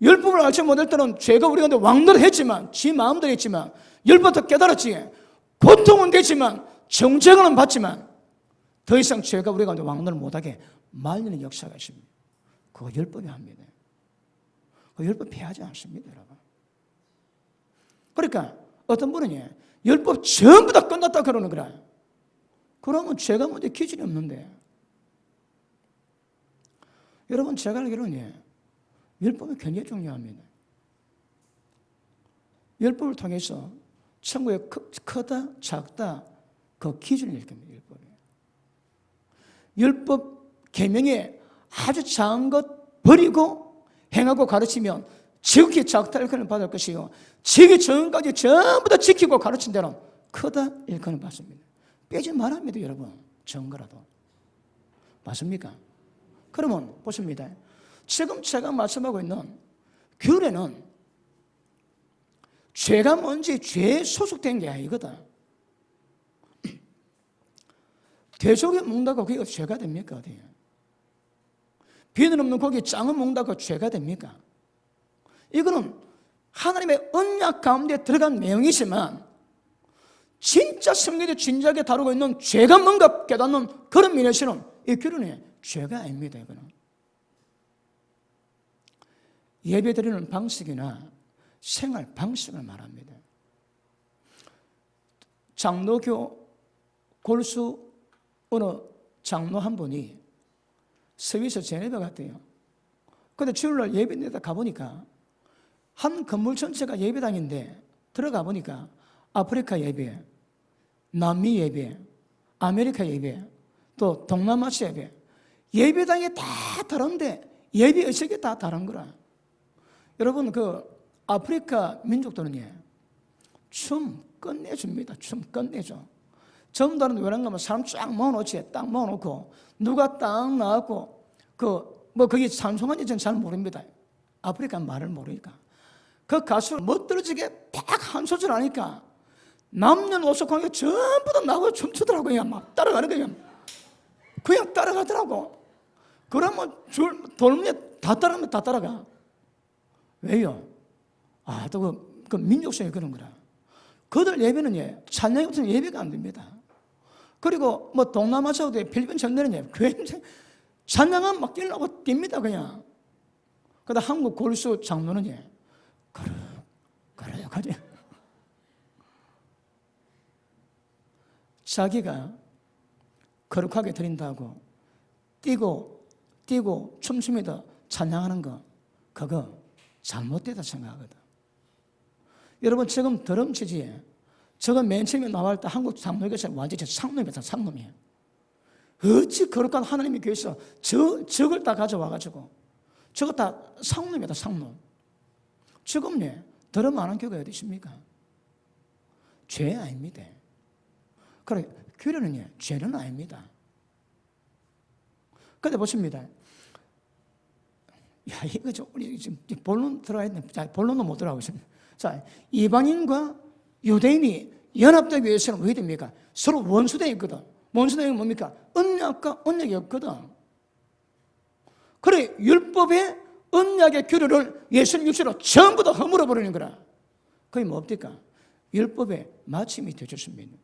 율법을 알지 못할 때는 죄가 우리 가운데 왕노를 했지만 지 마음대로 했지만 율법도 깨달았지. 고통은 되지만 정죄는 받지만 더 이상 죄가 우리 가운데 왕노를 못하게 말리는 역사가 있습니다. 그거 율법이 합니다. 그거 율법 피하지 않습니다, 여러분. 그러니까 어떤 분은 율법 전부 다 끝났다 그러는 거라. 그러면 죄가 뭔지 기준이 없는데. 여러분, 제가 알기로는 율법이 굉장히 중요합니다. 율법을 통해서 천국에 크다 작다 그 기준일 겁니다. 율법 계명에 아주 작은 것 버리고 행하고 가르치면 지극히 작다 일컬음을 받을 것이요, 지기 전까지 전부 다 지키고 가르친 대로 크다 일컬음을 받습니다. 빼지 말합니다, 여러분. 적은 거라도. 맞습니까? 그러면 보십니다. 지금 제가 말씀하고 있는 규례는 죄가 뭔지 죄에 소속된 게 아니거든. 돼지고기 먹는다고 그게 죄가 됩니까? 어디에? 비늘 없는 고기 짱을 먹는다고 죄가 됩니까? 이거는 하나님의 언약 가운데 들어간 내용이지만 진짜 성경에 진지하게 다루고 있는 죄가 뭔가 깨닫는 그런 면에서는 이 규례는 죄가 아닙니다. 이거는 예배드리는 방식이나 생활 방식을 말합니다. 장로교 골수 어느 장로 한 분이 스위스 제네바 갔대요. 근데 주일날 예배드리다 가보니까 한 건물 전체가 예배당인데 들어가 보니까 아프리카 예배, 남미 예배, 아메리카 예배, 또 동남아시아 예배, 예배당이 다 다른데 예배 의식이 다 다른 거라. 여러분, 그 아프리카 민족들은 춤 끝내줍니다. 춤 끝내줘. 전부 다른 외랑 가면 사람 쫙 모아놓지. 딱 모아놓고 누가 딱 나왔고 그게 찬송한지 저는 잘 모릅니다. 아프리카 말을 모르니까. 그 가수를 멋들어지게 딱 한 소절 하니까 남녀노소 관계 전부 다 나고 춤추더라고요. 그냥 막 따라가는 거예요. 그냥 따라가더라고. 그러면 돌문에 다 따라가면 다 따라가. 왜요? 또 그 민족성이 그런 거라. 그들 예배는 찬양이 없으면 예배가 안 됩니다. 그리고 뭐 동남아시아도 필리핀 전대는 굉장히 찬양은 막 뛰려고 뜁니다, 그냥. 그러다 한국 골수 장로는 거룩하지. 자기가 거룩하게 드린다고 뛰고 춤추면서 찬양하는 거, 그거 잘못되다 생각하거든. 여러분, 지금 드럼치지에 저거 맨 처음에 나올 때 한국 장로교에서 완전히 상놈이다, 상놈이에요. 어찌 거룩한 하나님의 교회에서 저걸 다 가져와가지고 저거 다 상놈이다, 상놈. 지금 드럼 안 하는 교회가 어디 있습니까? 죄 아닙니다. 그래, 규례는 죄는 아닙니다. 근데 보십니다. 야, 이거 좀, 우리 지금 본론 들어가야 돼. 자, 본론도 못 들어가고 있습니다. 자, 이방인과 유대인이 연합되기 위해서는 왜 됩니까? 서로 원수되어 있거든. 원수되는 게 뭡니까? 언약과 언약이 없거든. 그래, 율법의 언약의 규례를 예수님 육체로 전부 다 허물어 버리는 거라. 그게 뭡니까? 율법의 마침이 되어졌습니다.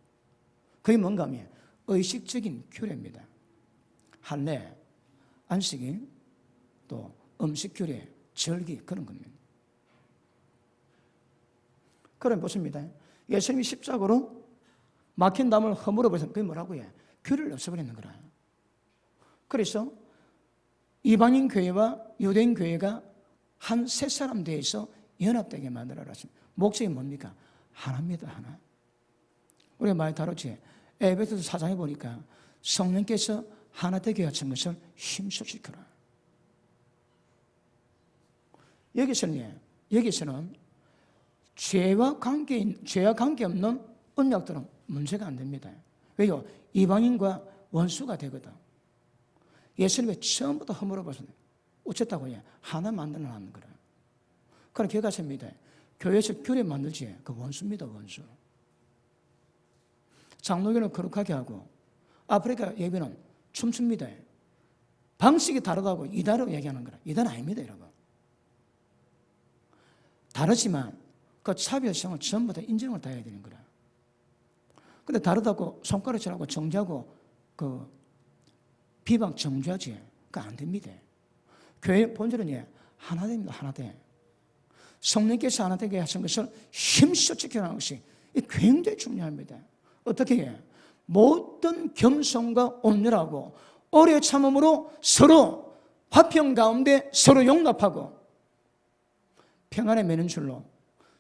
그게 뭔가 하면 의식적인 규례입니다. 할례, 안식일, 또 음식 규례, 절기 그런 겁니다. 그럼 보십니다. 예수님이 십자가로 막힌 담을 허물어 버려서 그게 뭐라고 해? 규례를 없애버리는 거라. 그래서 이방인 교회와 유대인 교회가 한 세 사람 대해서 연합되게 만들어놨습니다. 목적이 뭡니까? 하나입니다. 하나. 우리가 많이 다뤘지. 에베소서 4장에 보니까 성령께서 하나 되게 하신 것을 힘써시켜라. 여기서는 죄와 관계없는 언약들은 문제가 안 됩니다. 왜요? 이방인과 원수가 되거든. 예수님의 처음부터 허물어버려서 어쨌다고 해? 하나 만들어놨는 거라. 그럼 기억하십니다. 교회에서 규례 만들지 그 원수입니다. 원수. 장로교는 거룩하게 하고 아프리카 예배는 춤춥니다. 방식이 다르다고 이단으로 얘기하는 거라. 이단 아닙니다. 여러분. 다르지만 그 차별성을 전부 다 인정을 다 해야 되는 거라. 근데 다르다고 손가락질하고 정죄하고 그 비방 정죄하지 그거 안 됩니다. 교회 본질은 하나 됩니다. 하나 돼. 성령께서 하나 되게 하신 것을 힘써 지켜나가는 것이 굉장히 중요합니다. 어떻게 해? 모든 겸손과 온유하고 오래 참음으로 서로 화평 가운데 서로 용납하고 평안에 매는 줄로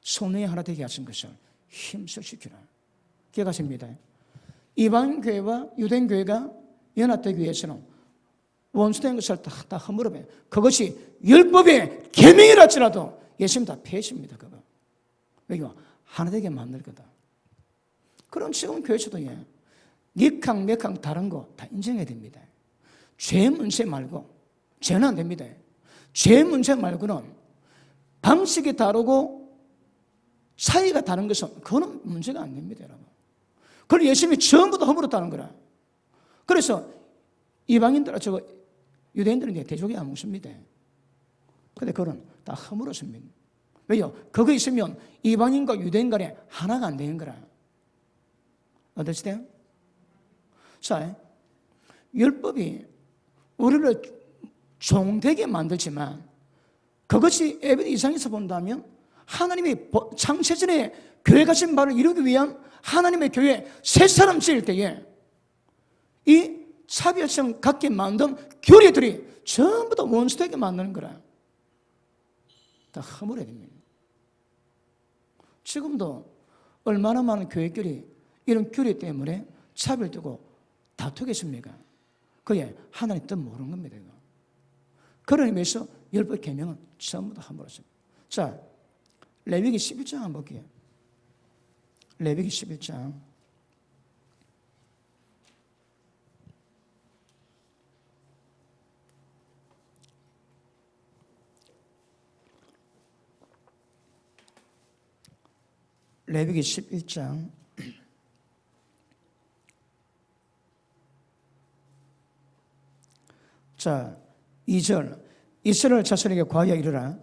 성령이 하나 되게 하신 것을 힘써 지키라. 기억하십니다. 이방 교회와 유대인 교회가 연합되기 위해서는 원수된 것을 다 허물어버려. 그것이 율법의 계명이라 할지라도 예수님 다 폐했습니다. 그거. 왜요? 하나 되게 만들거든. 그럼 지금 교회에서도 니캉 메캉 다른 거 다 인정해야 됩니다. 죄 문제 말고 죄는 안 됩니다. 죄 문제 말고는 방식이 다르고 사이가 다른 것은 그거는 문제가 안 됩니다. 여러분. 그걸 예수님이 전부 다 허물었다는 거라. 그래서 이방인들, 유대인들은 대족이 안 먹습니다. 근데 그건 다 허물었습니다. 왜요? 그거 있으면 이방인과 유대인 간에 하나가 안 되는 거라. 어떠시대요? 자, 율법이 우리를 종되게 만들지만 그것이 에베드 이상에서 본다면 하나님이 창세전에 교회 가신 바를 이루기 위한 하나님의 교회 새 사람 지을 때에 이 차별성 갖게 만든 교리들이 전부 다 원수되게 만드는 거라. 다 허물어야 됩니다. 지금도 얼마나 많은 교회끼리 이런 교리 때문에 차별되고 다투겠습니까? 그게 하나님 뜻 모르는 겁니다. 이거. 그런 의미에서 율법 계명은 전부 다 허물었습니다. 자, 레위기 11장 한번 볼게요. 레위기 11장. 레위기 11장. 자, 2절. 이스라엘 자손에게 과하여 이르라.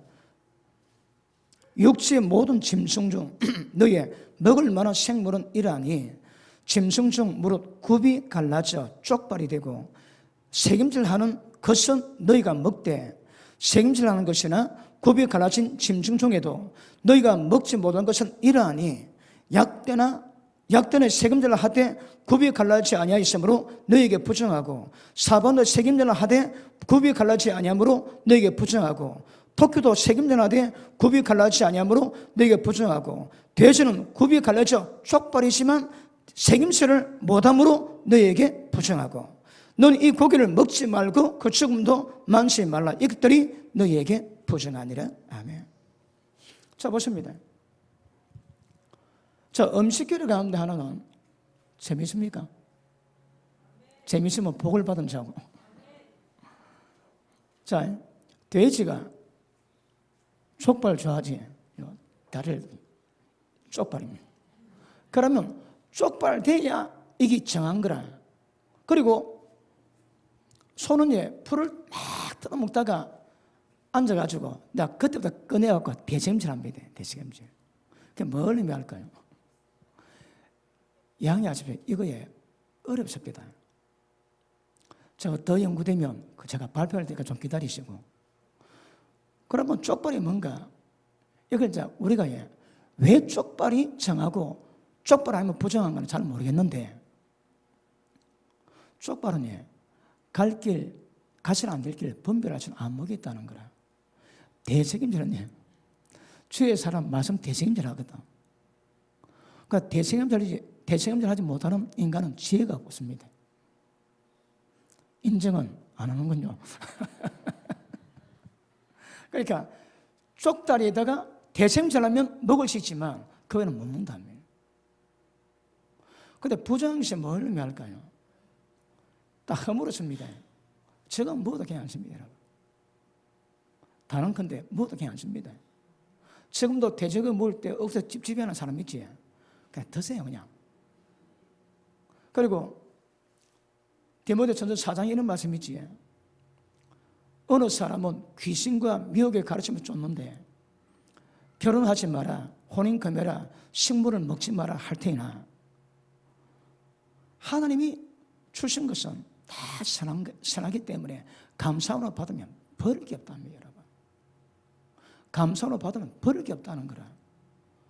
육지의 모든 짐승 중 너의 먹을 만한 생물은 이러하니 짐승 중 무릇 굽이 갈라져 쪽발이 되고 새김질하는 것은 너희가 먹되 새김질하는 것이나 굽이 갈라진 짐승 중에도 너희가 먹지 못한 것은 이러하니 약대는 새김질을 하되 굽이 갈라지지 아니하였으므로 너희에게 부정하고 사반도 새김질을 하되 굽이 갈라지지 아니하므로 너희에게 부정하고 토끼도 새김질을 하되 굽이 갈라지지 아니하므로 너희에게 부정하고 돼지는 굽이 갈라져 쪽발이지만 새김질을 못함으로 너희에게 부정하고 너는 이 고기를 먹지 말고 그 죽음도 만지지 말라. 이것들이 너희에게 부정하니라. 아멘. 자, 보십니다. 자, 음식 교류 가운데 하나는 재미있습니까? 재밌으면 복을 받은 자고. 자, 돼지가 족발 좋아하지. 다리를 쪽발입니다. 그러면 쪽발 돼야 이게 정한 거라. 그리고 소는 풀을 막 뜯어먹다가 앉아가지고 내가 그때부터 꺼내갖고 대책임질합니다. 대책임질. 그게 뭘 의미할까요? 양이 아시죠? 이거에 어렵습니다. 제가 더 연구되면 제가 발표할 때까지 좀 기다리시고. 그러면 쪽발이 뭔가? 이걸 이제 우리가 왜 쪽발이 정하고 쪽발 아니면 부정한 건 잘 모르겠는데, 쪽발은 갈 길, 가시는 안 될 길 분별할 수 있는 안목이 있다는 거라. 대책임질은 주의 사람 말씀 대책임질 하거든. 그러니까 대책임질 하지 못하는 인간은 지혜가 없습니다. 인정은 안 하는군요. 그러니까 쪽다리에다가 대책임질하면 먹을 수 있지만 그 외에는 못 먹는다며. 근데 부정한 것이 뭘 의미할까요? 딱 허물었습니다. 저건 뭐도 괜찮습니다, 여러분. 다른 건데 뭐도 괜찮습니다. 지금도 대적을 먹을 때 없어 찝찝해 하는 사람 있지? 그냥 드세요, 그냥. 그리고 디모데전서 4장에 이런 말씀 있지? 어느 사람은 귀신과 미혹의 가르침을 쫓는데 결혼하지 마라, 혼인 금해라, 식물을 먹지 마라 할 테이나 하나님이 주신 것은 다 선하기 때문에 감사로 받으면 버릴 게 없답니다, 여러분. 감사로 받으면 버릴 게 없다는 거라.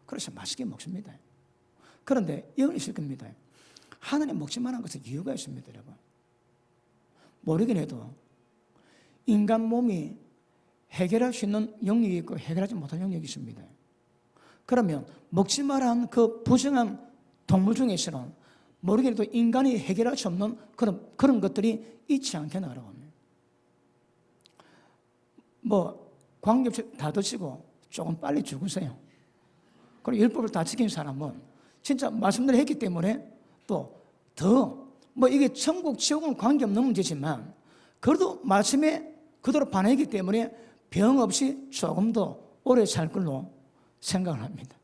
그래서 맛있게 먹습니다. 그런데 이건 있을 겁니다. 하나님 먹지 말한 것은 이유가 있습니다, 여러분. 모르긴 해도 인간 몸이 해결할 수 있는 영역이 있고 해결하지 못할 영역이 있습니다. 그러면 먹지 말한 그 부정한 동물 중에서는 모르긴 해도 인간이 해결할 수 없는 그런 것들이 있지 않겠나 라고 합니다. 관계없이 다 드시고 조금 빨리 죽으세요. 그리고 율법을 다 지킨 사람은 진짜 말씀대로 했기 때문에 또 더 이게 천국 지옥은 관계없는 문제지만 그래도 말씀에 그대로 반했기 때문에 병 없이 조금 더 오래 살 걸로 생각을 합니다.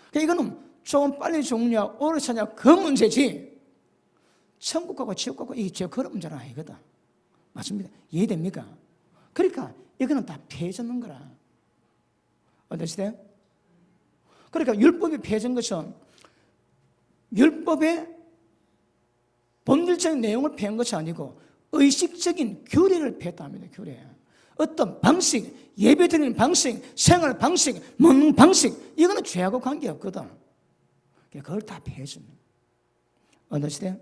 그러니까 이거는 조금 빨리 죽느냐 오래 사냐 그 문제지 천국하고 지옥하고 이게 그런 문제는 아니거든. 맞습니다. 이해됩니까? 그러니까 이거는 다 폐해졌는 거라. 어떠시대요? 그러니까 율법이 폐해진 것은 율법의 본질적인 내용을 폐한 것이 아니고 의식적인 규례를 폐했답니다. 규례. 어떤 방식, 예배드리는 방식, 생활 방식, 먹는 방식 이거는 죄하고 관계없거든. 그걸 다 폐해줍니다. 어떠시대요?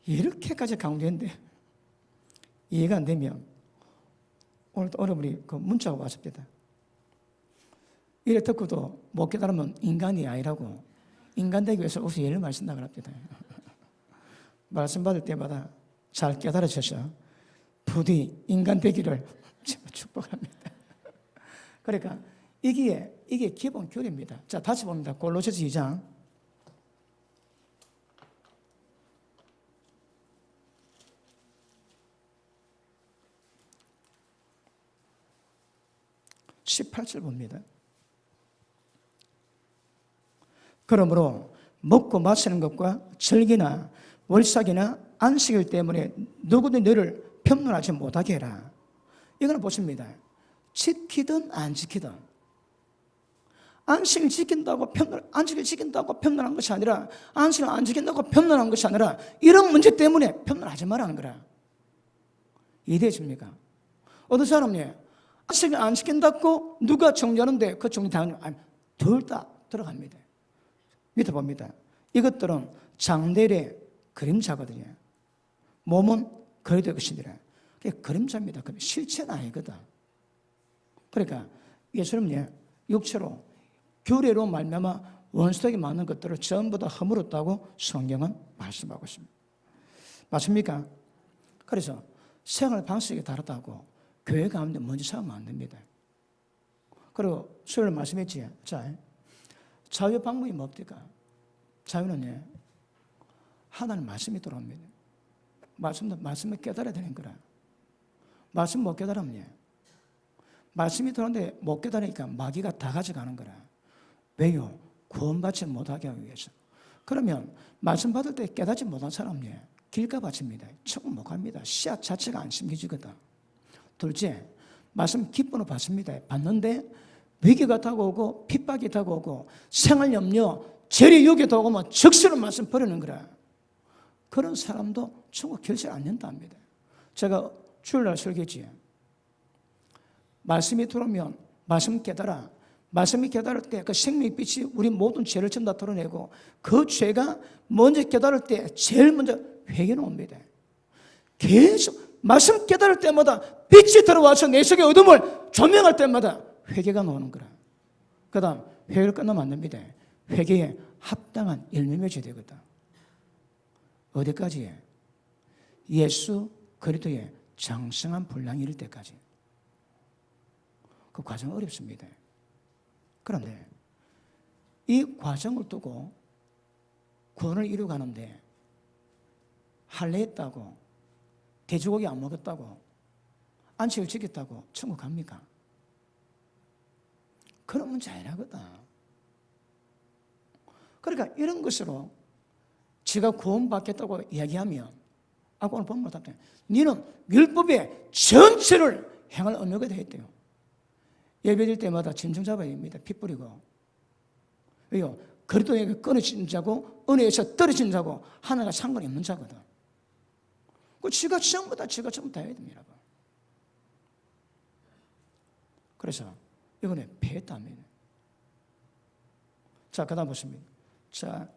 이렇게까지 강조했는데 이해가 안 되면 오늘도 어려분이 그 문자가 왔습니다. 이래 듣고도 못 깨달으면 인간이 아니라고 인간 되기 위해서 우선 예를 말씀다고 합니다. 말씀 받을 때마다 잘 깨달으셔서 부디 인간 되기를 축복합니다. 그러니까 이게 기본 교리입니다. 자, 다시 봅니다. 골로새서 2장 18절 봅니다. 그러므로 먹고 마시는 것과 절기나 월삭이나 안식일 때문에 누구도 너를 편론하지 못하게 해라. 이거는 보십니다. 지키든 안 지키든 안식일 지킨다고 편론한 것이 아니라 안식일 안 지킨다고 편론한 것이 아니라 이런 문제 때문에 편론하지 말라는 거라. 이해되십니까? 어떤 사람이 안식일 안 지킨다고 누가 정죄하는데 그 정죄 당연히 둘 다 들어갑니다. 밑에 봅니다. 이것들은 장대의 그림자거든요. 몸은 거리될 것이니라. 그게 그림자입니다. 그게 실체는 아니거든. 그러니까 예수님이 육체로 규례로 말미암아 원수되게 많은 것들을 전부 다 허물었다고 성경은 말씀하고 있습니다. 맞습니까? 그래서 생활 방식이 다르다고 교회 가운데 먼저 생각하면 안 됩니다. 그리고 수요일 말씀했지. 자, 자유 방법이 뭡니까? 자유는 하나님 말씀이 들어옵니다. 말씀을 깨달아야 되는 거라. 말씀 못 깨달으면 말씀이 들어오는데 못 깨달으니까 마귀가 다 가져가는 거라. 왜요? 구원받지 못하게 하기 위해서. 그러면 말씀 받을 때 깨닫지 못한 사람은 길가 바칩니다. 천국 못 갑니다. 씨앗 자체가 안 심겨지거든. 둘째, 말씀 기쁨으로 받습니다. 받는데 위기가 다가오고 핍박이 다가오고 생활 염려, 재리 욕이 다가오면 적시로 말씀 버리는 거라. 그런 사람도 천국 결실 안 된답니다. 제가 주일날 설교지. 말씀이 들어오면 말씀 깨달아. 말씀이 깨달을 때 그 생명의 빛이 우리 모든 죄를 전부 다 드러내고 그 죄가 먼저 깨달을 때 제일 먼저 회개는 옵니다. 계속 말씀 깨달을 때마다 빛이 들어와서 내 속의 어둠을 조명할 때마다 회개가 나오는 거라. 그 다음 회개를 끝나면 안 됩니다. 회개에 합당한 열매 맺어야 되거든. 어디까지? 예수 그리스도의 장성한 분량이 이를 때까지. 그 과정은 어렵습니다. 그런데 이 과정을 두고 구원을 이루어가는데 할례했다고 돼지고기 안 먹었다고 안식을 지켰다고 천국 갑니까? 그런 문제 아니라거든. 그러니까 이런 것으로 지가 구원받겠다고 이야기하면 오늘 본문 답변 너는 율법의 전체를 행할 의무가 되겠대요. 예배드릴 때마다 짐승 잡아야 됩니다. 피 뿌리고. 왜요? 그리스도에게 끊어진 자고 은혜에서 떨어진 자고 하나가 상관이 없는 자거든. 그 지가 전부 다 해야 됩니다. 그래서 이거는 패했답니다. 자, 그 다음 보십니다. 자,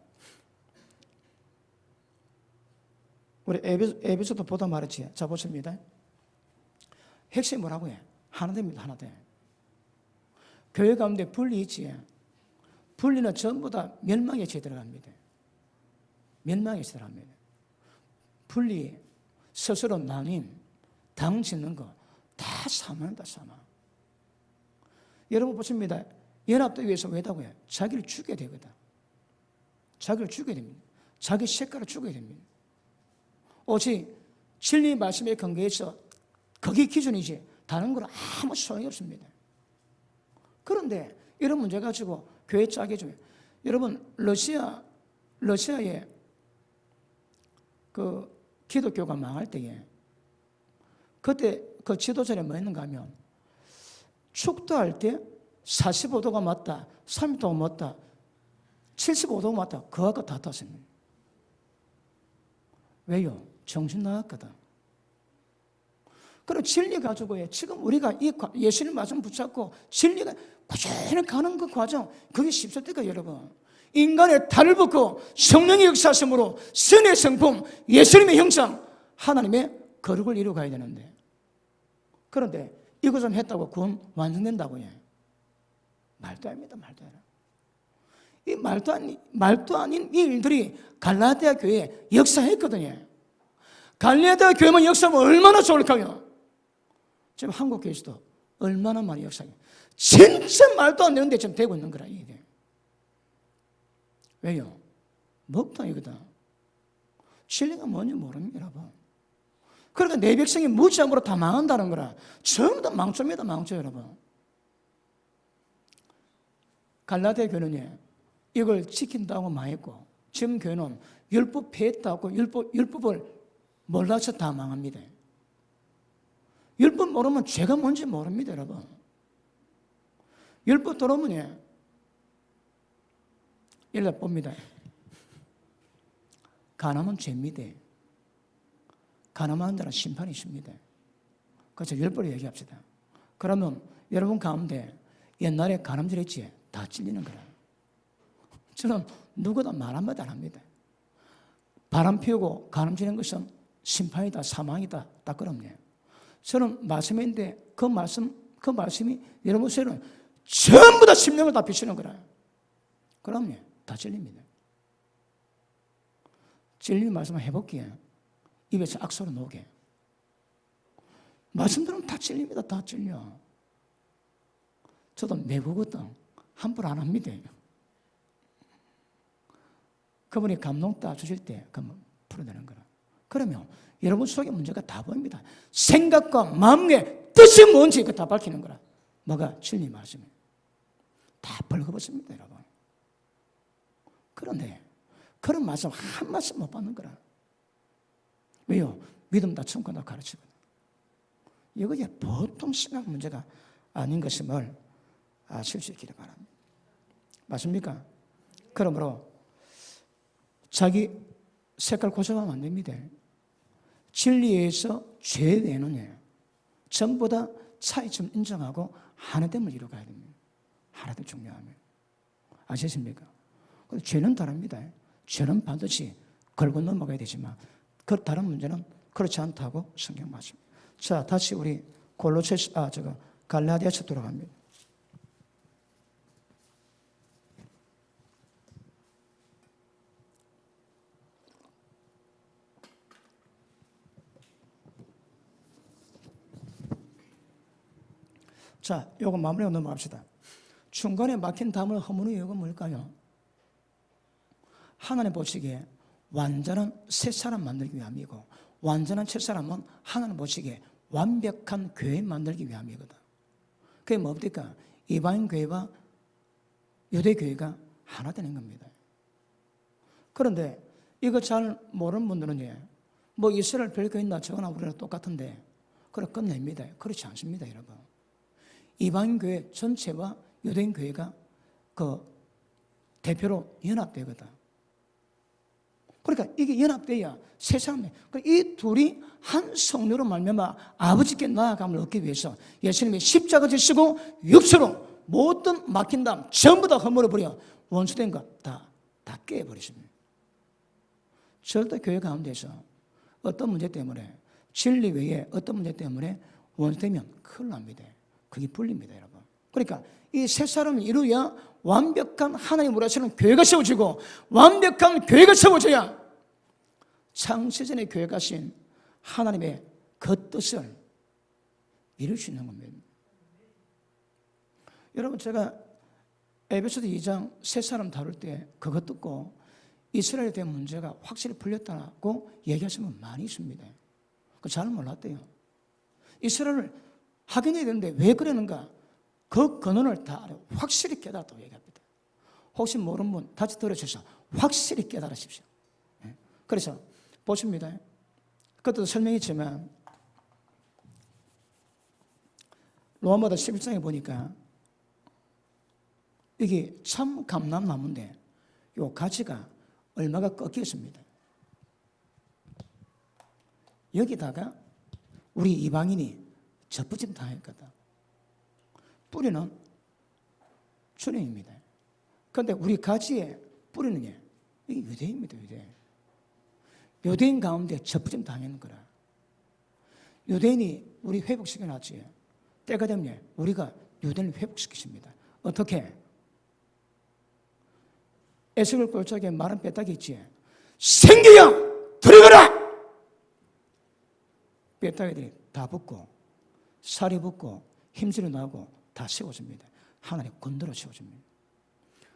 우리 에베소도 보다 말했지. 자, 보십니다. 핵심이 뭐라고 해? 하나 됩니다. 하나 돼. 교회 가운데 분리 있지. 분리는 전부 다 멸망의 죄에 들어갑니다. 멸망의 죄에 들어갑니다. 분리, 스스로 나뉜, 당 짓는 거 다 사망한다, 사망. 여러분 보십니다. 연합되기 위해서 왜다고 해요? 자기를 죽여야 되거든. 자기를 죽여야 됩니다. 자기 색깔을 죽여야 됩니다. 오직 진리 말씀에 근거해서 그게 기준이지 다른 건 아무 소용이 없습니다. 그런데 이런 문제 가지고 교회 짜게 좀 여러분 러시아의 그 기독교가 망할 때에 그때 그 지도자에 뭐 했는가 하면 축도할 때 45도가 맞다, 30도가 맞다, 75도가 맞다, 그거하고 다 탔습니다. 왜요? 정신 나갔거든. 그럼 진리 가지고 지금 우리가 이 예수님 말씀 붙잡고 진리가 꾸준히 가는 그 과정, 그게 쉽습니까, 여러분? 인간의 탈을 벗고 성령의 역사심으로 선의 성품, 예수님의 형상, 하나님의 거룩을 이루어가야 되는데, 그런데 이거 좀 했다고 구원 완성된다고 해. 말도 아닙니다, 말도 안 해요. 이 말도 아닌 이 일들이 갈라디아 교회에 역사했거든요. 갈라디아 교회만 역사하면 얼마나 좋을까요? 지금 한국 교회에서도 얼마나 많이 역사해요. 진짜 말도 안 되는데 지금 되고 있는 거라, 이게. 왜요? 먹방이거든. 진리가 뭔지 모릅니다, 여러분. 그러니까 내 백성이 무지함으로 다 망한다는 거라. 전부 다 망조입니다, 망조, 여러분. 갈라디아 교회는 이걸 지킨다고 망했고, 지금 교회는 율법 폐했다고 율법을 몰라서 다 망합니다. 율법 모르면 죄가 뭔지 모릅니다, 여러분. 율법 들어오면 일단 봅니다. 가늠은 죄입니다. 가늠하는 자는 심판이 있습니다. 그래서 율법을 얘기합시다. 그러면 여러분 가운데 옛날에 가늠질했지? 다 찔리는 거라. 저는 누구도 말 한마디 안 합니다. 바람 피우고 가늠지는 것은 심판이다, 사망이다, 딱 그럽네요. 저는 말씀인데 그 말씀이 여러분 속에는 전부 다 심령을 다 비추는 거라. 그럼요, 다 찔립니다. 찔리는 말씀을 해볼게요. 입에서 악소로 나오게. 말씀 들으면 다 찔립니다, 다 찔려. 저도 내보거든. 함부로 안 합니다. 그분이 감동 따 주실 때 그러면 풀어내는 거라. 그러면 여러분 속에 문제가 다 보입니다. 생각과 마음의 뜻이 뭔지 그 다 밝히는 거라. 뭐가? 진리 말씀이에요. 다 벌거벗습니다, 여러분. 그런데 그런 말씀 한 말씀 못 받는 거라. 왜요? 믿음 다 참고나 가르치거든. 이것이 보통 신학 문제가 아닌 것임을 아실 수 있기를 바랍니다. 맞습니까? 그러므로 자기 색깔 고정하면 안 됩니다. 진리에서 죄 외에는 전부 다 차이점 인정하고 하나됨을 이루어가야 됩니다. 하나됨 중요하면. 아시겠습니까? 죄는 다릅니다. 죄는 반드시 걸고 넘어가야 되지만 그 다른 문제는 그렇지 않다고 성경 말씀입니다. 자, 다시 우리 갈라디아서 돌아갑니다. 자, 요거 마무리하고 넘어갑시다. 중간에 막힌 담을 허무는 이유가 뭘까요? 하나님 보시기에 완전한 새 사람 만들기 위함이고, 완전한 새 사람은 하나님 보시기에 완벽한 교회 만들기 위함이거든. 그게 뭡니까? 이방인 교회와 유대 교회가 하나 되는 겁니다. 그런데 이거 잘 모르는 분들은 뭐 이스라엘 별거 있나 저거나 우리랑 똑같은데 그래 끝냅니다. 그렇지 않습니다, 여러분. 이방인 교회 전체와 유대인 교회가 그 대표로 연합되거든. 그러니까 이게 연합돼야 세 사람이, 이 둘이 한 성령으로 말미암아 아버지께 나아감을 얻기 위해서 예수님이 십자가 지시고 육체로 모든 막힌 담 전부 다 허물어버려 원수된 것 다 깨버리십니다. 절대 교회 가운데서 어떤 문제 때문에, 진리 외에 어떤 문제 때문에 원수되면 큰일 납니다. 그게 불립니다, 여러분. 그러니까 이 세 사람을 이루어야 완벽한 하나님 우라시는 교회가 세워지고, 완벽한 교회가 세워져야 창세전에 교회가 신 하나님의 그 뜻을 이룰 수 있는 겁니다. 여러분, 제가 에베소서 2장 세 사람 다룰 때 그거 듣고 이스라엘에 대한 문제가 확실히 풀렸다고 얘기하시는 분 많이 있습니다. 그거 잘 몰랐대요. 이스라엘을 확인해야 되는데 왜 그러는가? 그 근원을 다 확실히 깨달았다고 얘기합니다. 혹시 모르는 분 다시 들어주셔서 확실히 깨달으십시오. 그래서 보십니다. 그것도 설명했지만 로마서 11장에 보니까 이게 참 감람나무인데 요 가지가 얼마가 꺾였습니다. 여기다가 우리 이방인이 접붙임 당했거든. 뿌리는 주님입니다. 그런데 우리 가지의 뿌리는 이게 유대인입니다. 유대인 가운데 접붙임 당하는 거라. 유대인이 우리 회복시켜놨지. 때가 되면 우리가 유대인을 회복시키십니다. 어떻게? 에스겔 골짜기에 마른 뼈다귀 있지. 생기야 들어가라. 뼈다귀들이 다 붙고 살이 붙고 힘줄이 나고 다 세워집니다. 하나님 건드려 세워집니다.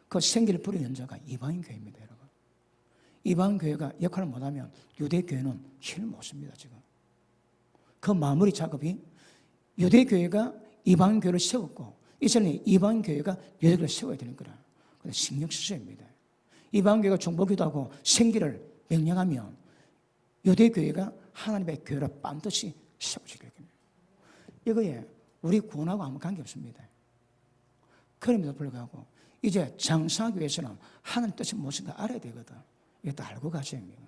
그 생기를 부리는 자가 이방인 교회입니다, 여러분. 이방인 교회가 역할을 못하면 유대 교회는 힘을 못 씁니다, 지금. 그 마무리 작업이 유대 교회가 이방인 교회를 세웠고, 이제는 이방인 교회가 유대 교회를 세워야 되는 거라. 그래서 신경 쓰셔야 합니다. 이방인 교회가 중보기도 하고 생기를 명령하면 유대 교회가 하나님의 교회를 반드시 세워지게 됩니다. 이거에 우리 구원하고 아무 관계 없습니다. 그럼에도 불구하고 이제 장사하기 위해서는 하나님 뜻이 무엇인가 알아야 되거든. 이것도 알고 가셔야 합니다.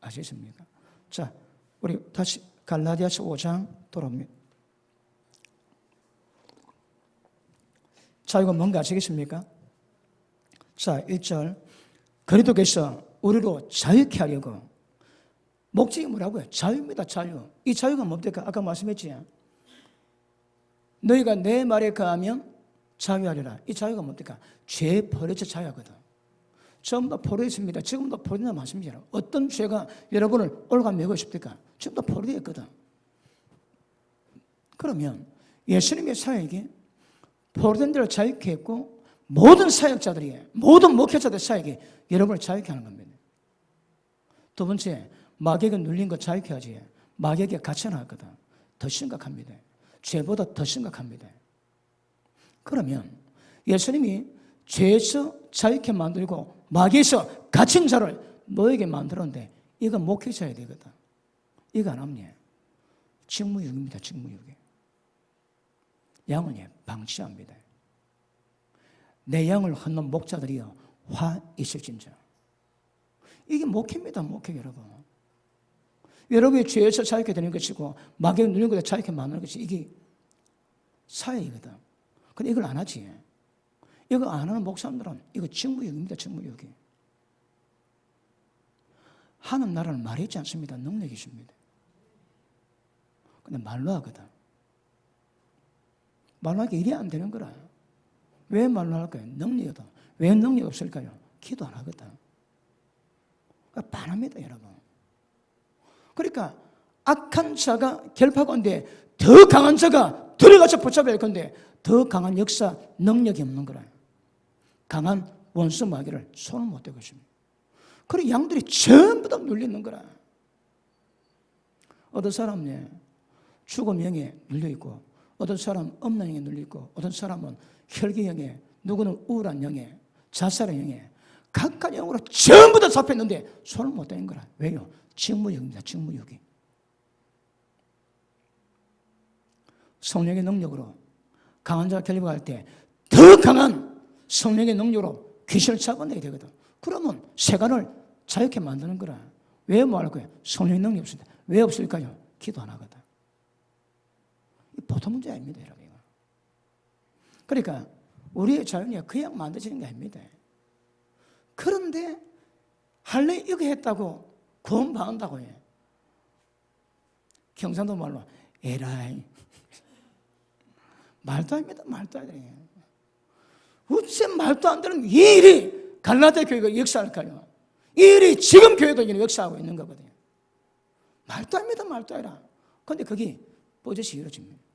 아시겠습니까? 자, 우리 다시 갈라디아서 5장 돌아옵니다. 자, 이거 뭔가 아시겠습니까? 자, 1절. 그리스도께서 우리로 자유케 하려고. 목적이 뭐라고요? 자유입니다, 자유. 이 자유가 뭡니까? 아까 말씀했지. 너희가 내 말에 거하면 자유하리라. 이 자유가 뭡니까? 죄 버려져 자유하거든. 전부 다 포로했습니다. 지금도 포로되는 말씀이잖아요. 어떤 죄가 여러분을 올가매고 있습니까? 지금도 포로되어 있거든. 그러면 예수님의 사역이 포로된 대로 자유케 했고, 모든 사역자들이, 모든 목회자들 사역이 여러분을 자유케 하는 겁니다. 두 번째, 마귀에게 눌린 거 자유케 하지. 마귀에게 갇혀 나갔거든. 더 심각합니다. 죄보다 더 심각합니다. 그러면 예수님이 죄에서 자유케 만들고 마귀에서 갇힌 자를 너에게 만들었는데 이거 목회자야 되거든. 이거 안 하면 직무유기입니다. 직무유기. 양은 방치합니다. 내 양을 헛는 목자들이여 화 있을진저. 이게 목회입니다. 목회 여러분. 여러분이 죄에서 자유케 되는 것이고 마귀에 눌린 것에 자유케 만드는 것이 이게 사회이거든. 근데 이걸 안 하지. 이거 안 하는 목사님들은 이거 직무유기입니다. 직무유기. 하는 나라는 말이 있지 않습니다. 능력이 있습니다. 근데 말로 하거든. 말로 하기 일이 안 되는 거라. 왜 말로 할까요? 능력이다. 왜 능력이 없을까요? 기도 안 하거든. 그러니까 반합니다, 여러분. 그러니까 악한 자가 결박한데 더 강한 자가 들어가서 붙잡아야 할 건데 더 강한 역사, 능력이 없는 거라. 강한 원수 마귀를 손을 못 대고 있습니다. 그리고 양들이 전부 다 눌리는 거라. 어떤 사람은 죽음 영에 눌려있고 어떤 사람은 없는 영에 눌려있고 어떤 사람은 혈기 영에, 누구는 우울한 영에, 자살의 영에 각각 영으로 전부 다 잡혔는데 손을 못 대는 거라. 왜요? 직무유기입니다. 직무유기. 성령의 능력으로 강한 자가 결박할 때 더 강한 성령의 능력으로 귀신을 잡아내야 되거든. 그러면 세간을 자유케 만드는 거라. 왜 뭐 할 거예요? 성령의 능력이 없습니다. 왜 없을까요? 기도 안 하거든. 보통 문제 아닙니다, 여러분. 그러니까 우리의 자유는 그냥 만들어지는 게 아닙니다. 그런데 할래 이거 했다고 구원받는다고 해. 경상도 말로 에라이. 말도 안 됩니다. 말도 안 돼요. 어째 말도 안 되는 이 일이 갈라디아 교회가 역사할까요? 이 일이 지금 교회도 역사하고 있는 거거든요. 말도 안 됩니다. 말도 안 해라. 그런데 그게 버젓이 이루어집니다.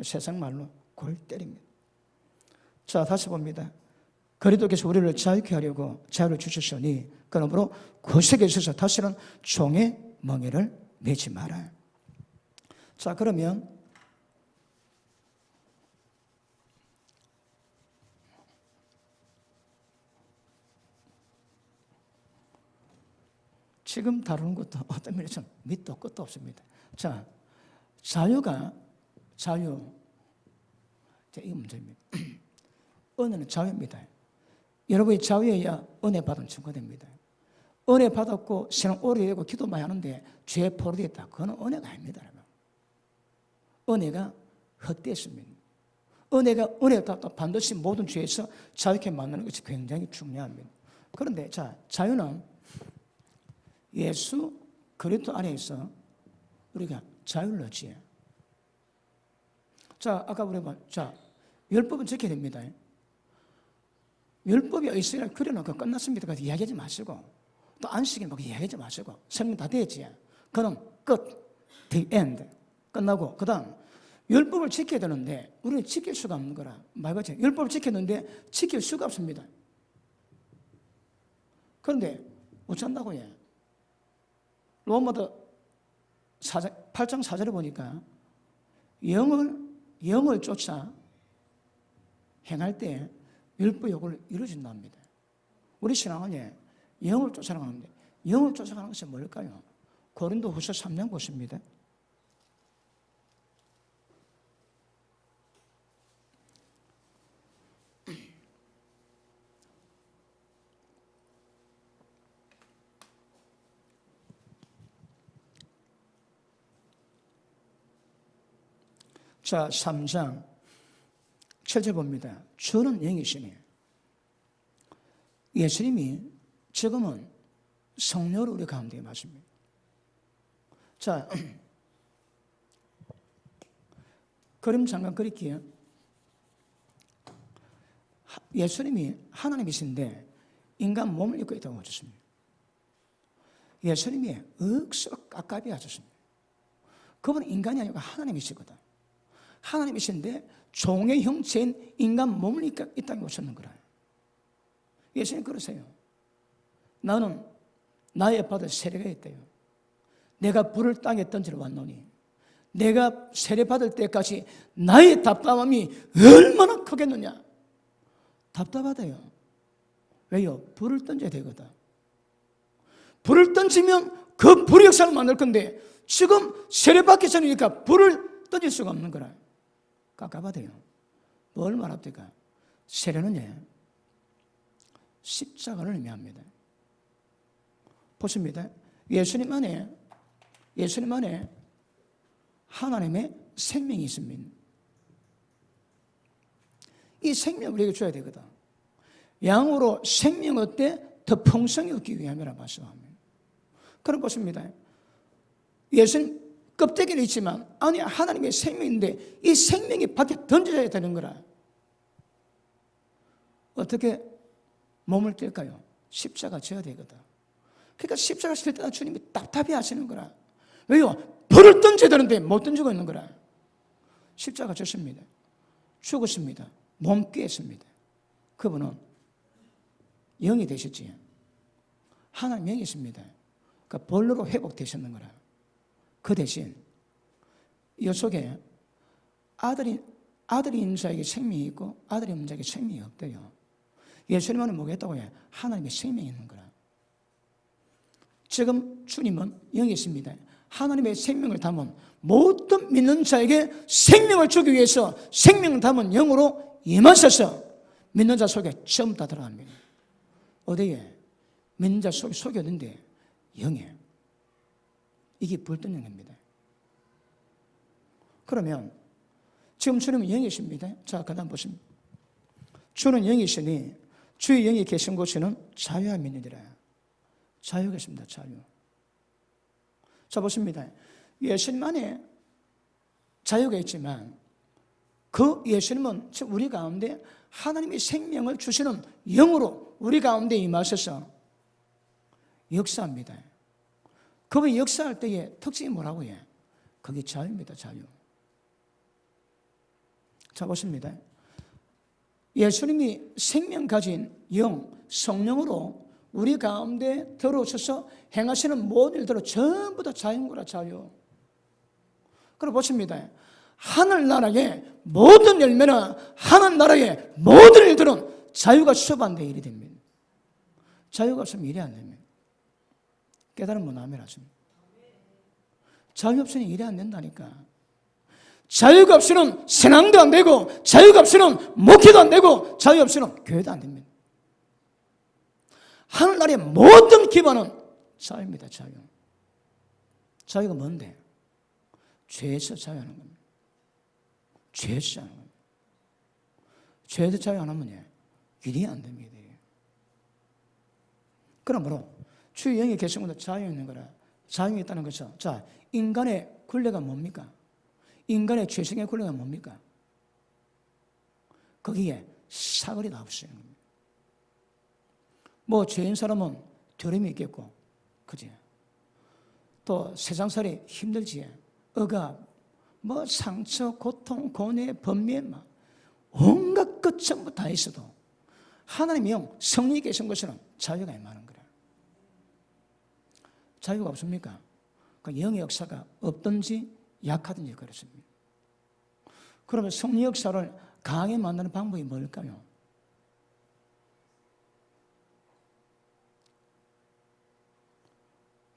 세상 말로 골 때립니다. 자, 다시 봅니다. 그리스도께서 우리를 자유케 하려고 자유를 주셨으니 그러므로 구속에 있어서 다시는 종의 멍에를 매지 마라. 자, 그러면 지금 다루는 것도 어떤 면에서 밑도 끝도 없습니다. 자, 자유. 이 문제입니다. 은혜는 자유입니다. 여러분이 자유해야 은혜 받은 증거 됩니다. 은혜 받았고 신앙 오래되고 기도 많이 하는데 죄에 포로되었다. 그건 은혜가 아닙니다. 은혜가 헛되었습니다. 은혜가 반드시 모든 죄에서 자유케 만드는 것이 굉장히 중요합니다. 그런데 자, 자유는 예수 그리스도 안에서 우리가 자유를 얻지요. 자, 아까 우리가 자, 율법은 지켜야 됩니다. 율법이 이스라엘 그려놓고 끝났습니다. 그래서 이야기하지 마시고 또 안식일 막 이야기하지 마시고 설명 다 되었지. 그럼 끝, the end 끝나고 그 다음 율법을 지켜야 되는데 우리는 지킬 수가 없는 거라. 말같이 율법을 지켰는데 지킬 수가 없습니다. 그런데 어쩐다고 해? 로마서 8장 4절에 보니까 영을 쫓아 행할 때 율법 요구를 이루어진답니다. 우리 신앙은 영을 쫓아가는데 영을 쫓아가는 것이 뭘까요? 고린도후서 3장 보십니다. 자, 3장 7절 봅니다. 주는 영이시니 예수님이 지금은 성령으로 우리 가운데 마십니다. 자, 그림 잠깐 그릴게요. 예수님이 하나님이신데 인간 몸을 입고 있다고 하셨습니다. 예수님이 억수로 깝깝이 하셨습니다. 그분은 인간이 아니고 하나님이시거든. 하나님이신데 종의 형체인 인간 몸을 이 땅에 오셨는 거라. 예수님 그러세요. 나는 나의 받을 세례가 있대요. 내가 불을 땅에 던지러 왔노니 내가 세례 받을 때까지 나의 답답함이 얼마나 크겠느냐. 답답하대요. 왜요? 불을 던져야 되거든. 불을 던지면 그 불의 역사를 만들 건데 지금 세례 받기 전이니까 불을 던질 수가 없는 거라. 깝깝하대요. 뭘 말합니까? 세례는 십자가를 의미합니다. 보십니다. 예수님 안에 하나님의 생명이 있습니다. 이 생명을 우리에게 줘야 되거든. 양으로 생명 얻되 더 풍성히 얻기 위함이라 말씀합니다. 그럼 보십니다. 예수님 껍데기는 있지만 안에 하나님의 생명인데 이 생명이 밖에 던져져야 되는 거라. 어떻게 몸을 뗄까요? 십자가 져야 되거든. 그러니까 십자가 질 때다 주님이 답답해 하시는 거라. 왜요? 불을 던져야 되는데 못 던지고 있는 거라. 십자가 졌습니다. 죽었습니다. 몸 꿰었습니다. 그분은 영이 되셨지. 하나님 영이 있습니다. 그러니까 본래로 회복되셨는 거라. 그 대신 이 속에 아들이 있는 자에게 생명이 있고 아들이 없는 자에게 생명이 없대요. 예수님 안에 뭐가 있다고 해? 하나님의 생명이 있는 거라. 지금 주님은 영이 있습니다. 하나님의 생명을 담은 모든 믿는 자에게 생명을 주기 위해서 생명을 담은 영으로 임하셔서 믿는 자 속에 전부 다 들어갑니다. 어디에? 믿는 자 속에 속였는데 영에. 이게 불뜬 영입니다. 그러면 지금 주님은 영이십니다. 자, 그 다음 보십니다. 주는 영이시니 주의 영이 계신 곳에는 자유함이 있느니라. 자유가 있습니다. 자유. 자, 보십니다. 예수님 안에 자유가 있지만 그 예수님은 우리 가운데 하나님의 생명을 주시는 영으로 우리 가운데 임하셔서 역사합니다. 그분이 역사할 때의 특징이 뭐라고 해? 그게 자유입니다. 자유. 자, 보십니다. 예수님이 생명 가진 영, 성령으로 우리 가운데 들어오셔서 행하시는 모든 일들은 전부 다 자유인 거라. 자유. 그럼 보십니다. 하늘나라의 모든 열매나 하늘나라의 모든 일들은 자유가 수반된 일이 됩니다. 자유가 없으면 일이 안 됩니다. 깨달은 분 아멘 하십니다. 자유 없으면 일이 안 된다니까. 자유가 없이는 신앙도 안 되고 자유가 없이는 목회도 안 되고 자유 없이는 교회도 안 됩니다. 하늘나라의 모든 기반은 자유입니다. 자유. 자유가 뭔데? 죄에서 자유하는 겁니다. 죄에서 자유하는 겁니다. 죄에서 자유 안 하면 일이 안 됩니다. 그러므로 주의 영이 계신 곳에 자유 있는 거라. 자유가 있다는 것은 자, 인간의 권리가 뭡니까? 인간의 죄성의 권리가 뭡니까? 거기에 사거리 다 없어요. 뭐 죄인 사람은 두려움이 있겠고, 그지? 또 세상살이 힘들지. 억압, 뭐 상처, 고통, 고뇌, 번뇌, 막 온갖 것 전부 다 있어도 하나님의 영, 성령이 계신 것은 자유가 임하는 거라. 자유가 없습니까? 그 영의 역사가 없든지 약하든지 그렇습니다. 그러면 성령 역사를 강하게 만드는 방법이 뭘까요?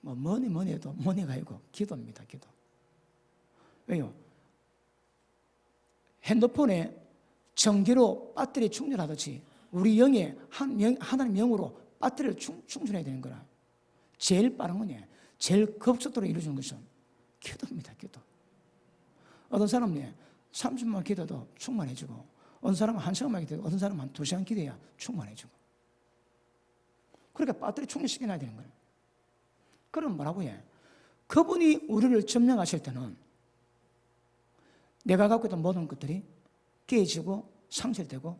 뭐니 해도 뭐니가 아니고 기도입니다. 기도. 왜요? 핸드폰에 전기로 배터리 충전하듯이 우리 영에 하나님 영으로 배터리를 충전해야 되는 거라. 제일 빠른 거냐? 제일 급속도로 이루어지는 것은 기도입니다. 기도. 어떤 사람은 30분만 기도도 충만해지고, 어떤 사람은 1시간만 기도하고, 어떤 사람은 한 2시간 기도해야 충만해지고. 그러니까 배터리 충전시켜놔야 되는 거예요. 그럼 뭐라고 해? 그분이 우리를 점령하실 때는 내가 갖고 있던 모든 것들이 깨지고 상실되고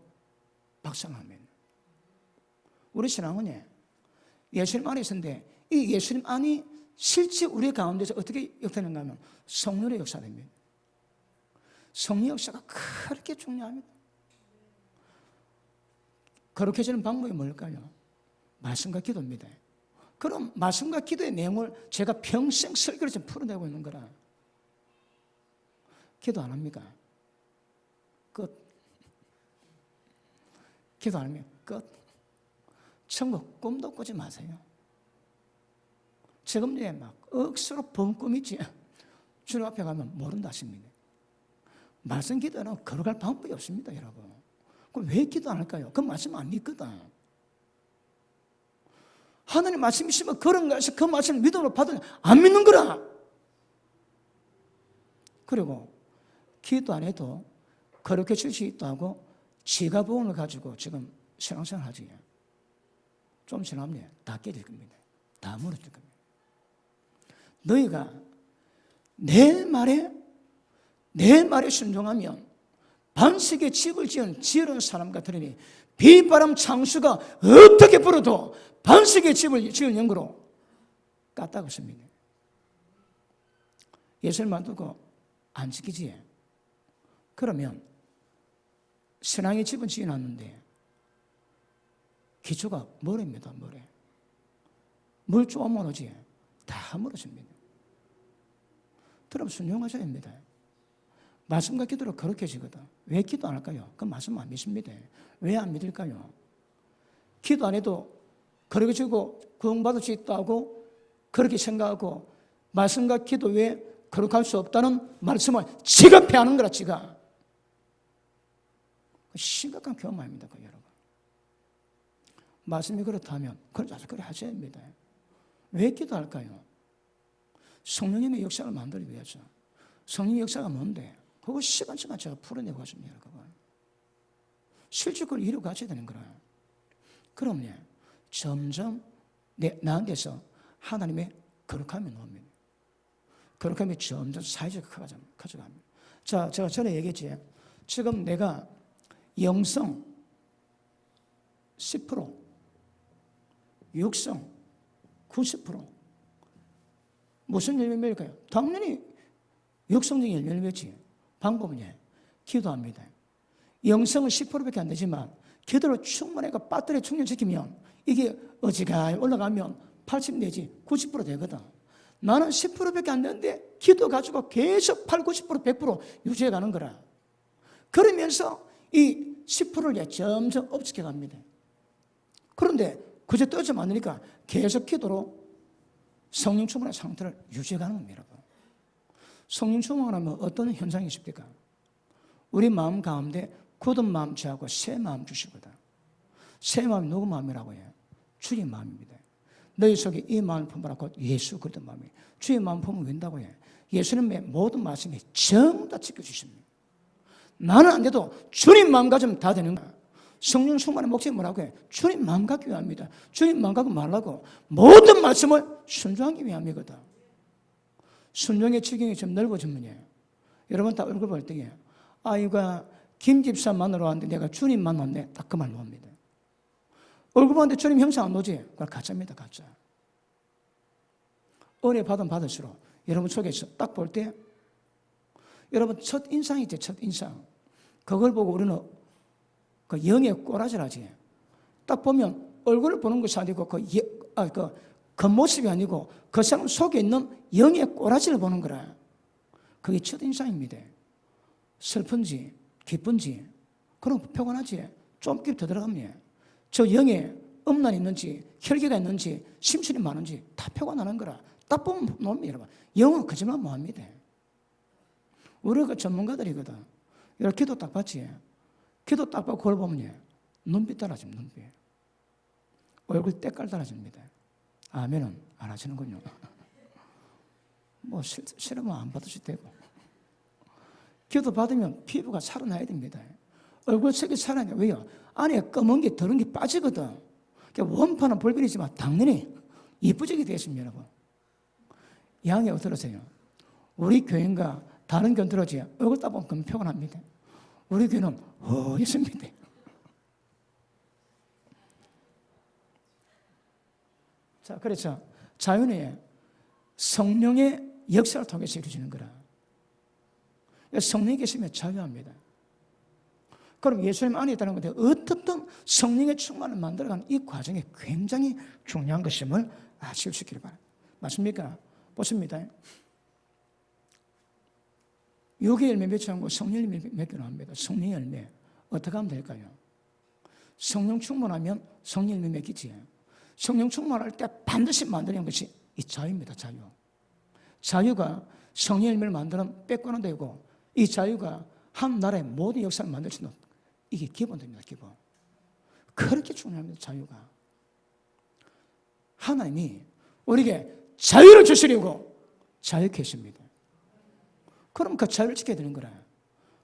박살납니다. 우리 신앙은 예수님 안에 있었는데 이 예수님 안이 실제 우리 가운데서 어떻게 역사되는가 하면 성령의 역사됩니다. 성령 역사가 그렇게 중요합니다. 거룩해지는 방법이 뭘까요? 말씀과 기도입니다. 그럼 말씀과 기도의 내용을 제가 평생 설교를 좀 풀어내고 있는 거라. 기도 안 합니까? 끝. 기도 안 하면 끝. 천국 꿈도 꾸지 마세요. 지금 막 억수로 본 꿈이지 주님 앞에 가면 모른다 하십니다. 말씀 기도는 걸어갈 방법이 없습니다, 여러분. 그럼 왜 기도 안 할까요? 그 말씀 안 믿거든. 하나님 말씀 있으면 그런 거에서 그 말씀을 믿음으로 받으면 안 믿는 거라. 그리고 기도 안 해도 거룩해질 수 있다고 지가 부흥을 가지고 지금 신앙생활 하지. 좀 지나면 다 깨질 겁니다. 다 무너질 겁니다. 너희가 내 말에 순종하면 반석에 집을 지은 사람과 들으니 비바람 창수가 어떻게 불어도 반석에 집을 지은 연구로 깠다고 씁니다. 예수님만 두고 안 지키지. 그러면 신앙의 집은 지어놨는데 기초가 모래입니다. 모래. 물 조금 오지 다 무너집니다. 그럼 순종하셔야 합니다. 말씀과 기도로 거룩해지거든. 왜 기도 안 할까요? 그 말씀 안 믿습니다. 왜 안 믿을까요? 기도 안 해도 거룩해지고 구원받을 수 있다고 그렇게 생각하고 말씀과 기도 외에 거룩할 수 없다는 말씀을 지가 패하는 거라. 지가 심각한 경험입니다, 여러분. 말씀이 그렇다면 그래 하셔야 합니다. 왜 기도할까요? 성령님의 역사를 만들기 위해서. 성령의 역사가 뭔데? 그거 시간 제가 풀어내고 가십니다. 실제 그걸 이루고 가셔야 되는 거라. 그러면 점점 나한테서 하나님의 거룩함이 나옵니다. 거룩함이 점점 사이즈가 커져갑니다. 자, 제가 전에 얘기했지. 지금 내가 영성 10%, 육성 90%. 무슨 열매일까요? 당연히 육성적인 열매지. 방법은 기도합니다. 영성은 10%밖에 안 되지만 기도로 충분해가 배터리 충전시키면 이게 어지간히 올라가면 80 내지 90% 되거든. 나는 10%밖에 안 되는데 기도 가지고 계속 8, 90%, 100% 유지해 가는 거라. 그러면서 이 10%를 점점 업시켜 갑니다. 그런데 그저 떠지 않으니까 계속 기도로 성령 충만한 상태를 유지해 가는 겁니다, 여러분. 성령 충만하면 어떤 현상이 있습니까? 우리 마음 가운데 굳은 마음 취하고 새 마음 주시거든. 새 마음이 누구 마음이라고 해요? 주님 마음입니다. 너희 속에 이 마음을 품으라 곧 예수 그리스도 마음이에요. 주의 마음 품으면 된다고 해요. 예수님의 모든 말씀이 전부 다 지켜주십니다. 나는 안 돼도 주님 마음 가지면 다 되는 거야. 성령 충만의 목적이 뭐라고 해요? 주님 마음 갖기 위함이다. 주님 마음 갖고 말라고 모든 말씀을 순종하기 위함이거든. 순종의 지경이 좀 넓어지면요. 여러분 다 얼굴 볼 때에 아이가 김 집사 만나러 왔는데 내가 주님 만났네. 딱 그 말 나옵니다. 얼굴 보는데 주님 형상 안 오지? 그걸 가짜입니다. 가짜. 은혜 받으면 받을수록 여러분 속에서 딱 볼 때 여러분 첫 인상이죠. 첫 인상. 그걸 보고 우리는 그 영의 꼬라지라지. 딱 보면 얼굴을 보는 것이 아니고 그 겉모습이 아니고 그 사람 속에 있는 영의 꼬라지를 보는 거라. 그게 첫인상입니다. 슬픈지 기쁜지 그런 표현하지. 좀 깊이 더 들어가면 저 영에 음란이 있는지 혈기가 있는지 심술이 많은지 다 표현하는 거라. 딱 보면 놈이 여러분. 영은 거짓말 못합니다. 우리가 전문가들이거든. 여러분 기도 딱 봤지. 기도 딱 보고 그걸 보면 눈빛 달라집니다. 눈빛. 얼굴 때깔 달라집니다. 아멘은 안 하시는군요. 뭐 싫으면 안 받으셔도 되고. 기도 받으면 피부가 살아나야 됩니다. 얼굴 색이 살아나요. 왜요? 안에 검은 게 더러운 게 빠지거든. 그러니까 원판은 불변이지만 당연히 이쁘지게 되겠습니다, 여러분. 양해 들으세요. 우리 교인과 다른 교인 들어지 얼굴 딱 보면 그런 표현합니다. 우리 교인은 허했습니다. 자, 그래서 자연의 성령의 역사를 통해서 이루어지는 거라. 성령이 계시면 자유합니다. 그럼 예수님 안에 있다는 건데 어떻든 성령의 충만을 만들어가는 이 과정이 굉장히 중요한 것임을 아실 수 있기를 바랍니다. 맞습니까? 보십니다. 육의 열매 맺지 않고 성령 열매 맺기로 합니다. 성령 열매 어떻게 하면 될까요? 성령 충만하면 성령 열매 맺기지. 성령 충만할 때 반드시 만드는 것이 이 자유입니다. 자유. 자유가 성령 열매를 만드는 빼고는 되고 이 자유가 한 나라의 모든 역사를 만들 수 있는 이게 기본입니다. 기본. 그렇게 중요합니다. 자유가. 하나님이 우리에게 자유를 주시려고 자유케 하십니다. 그럼 그 자유를 지켜야 되는 거라.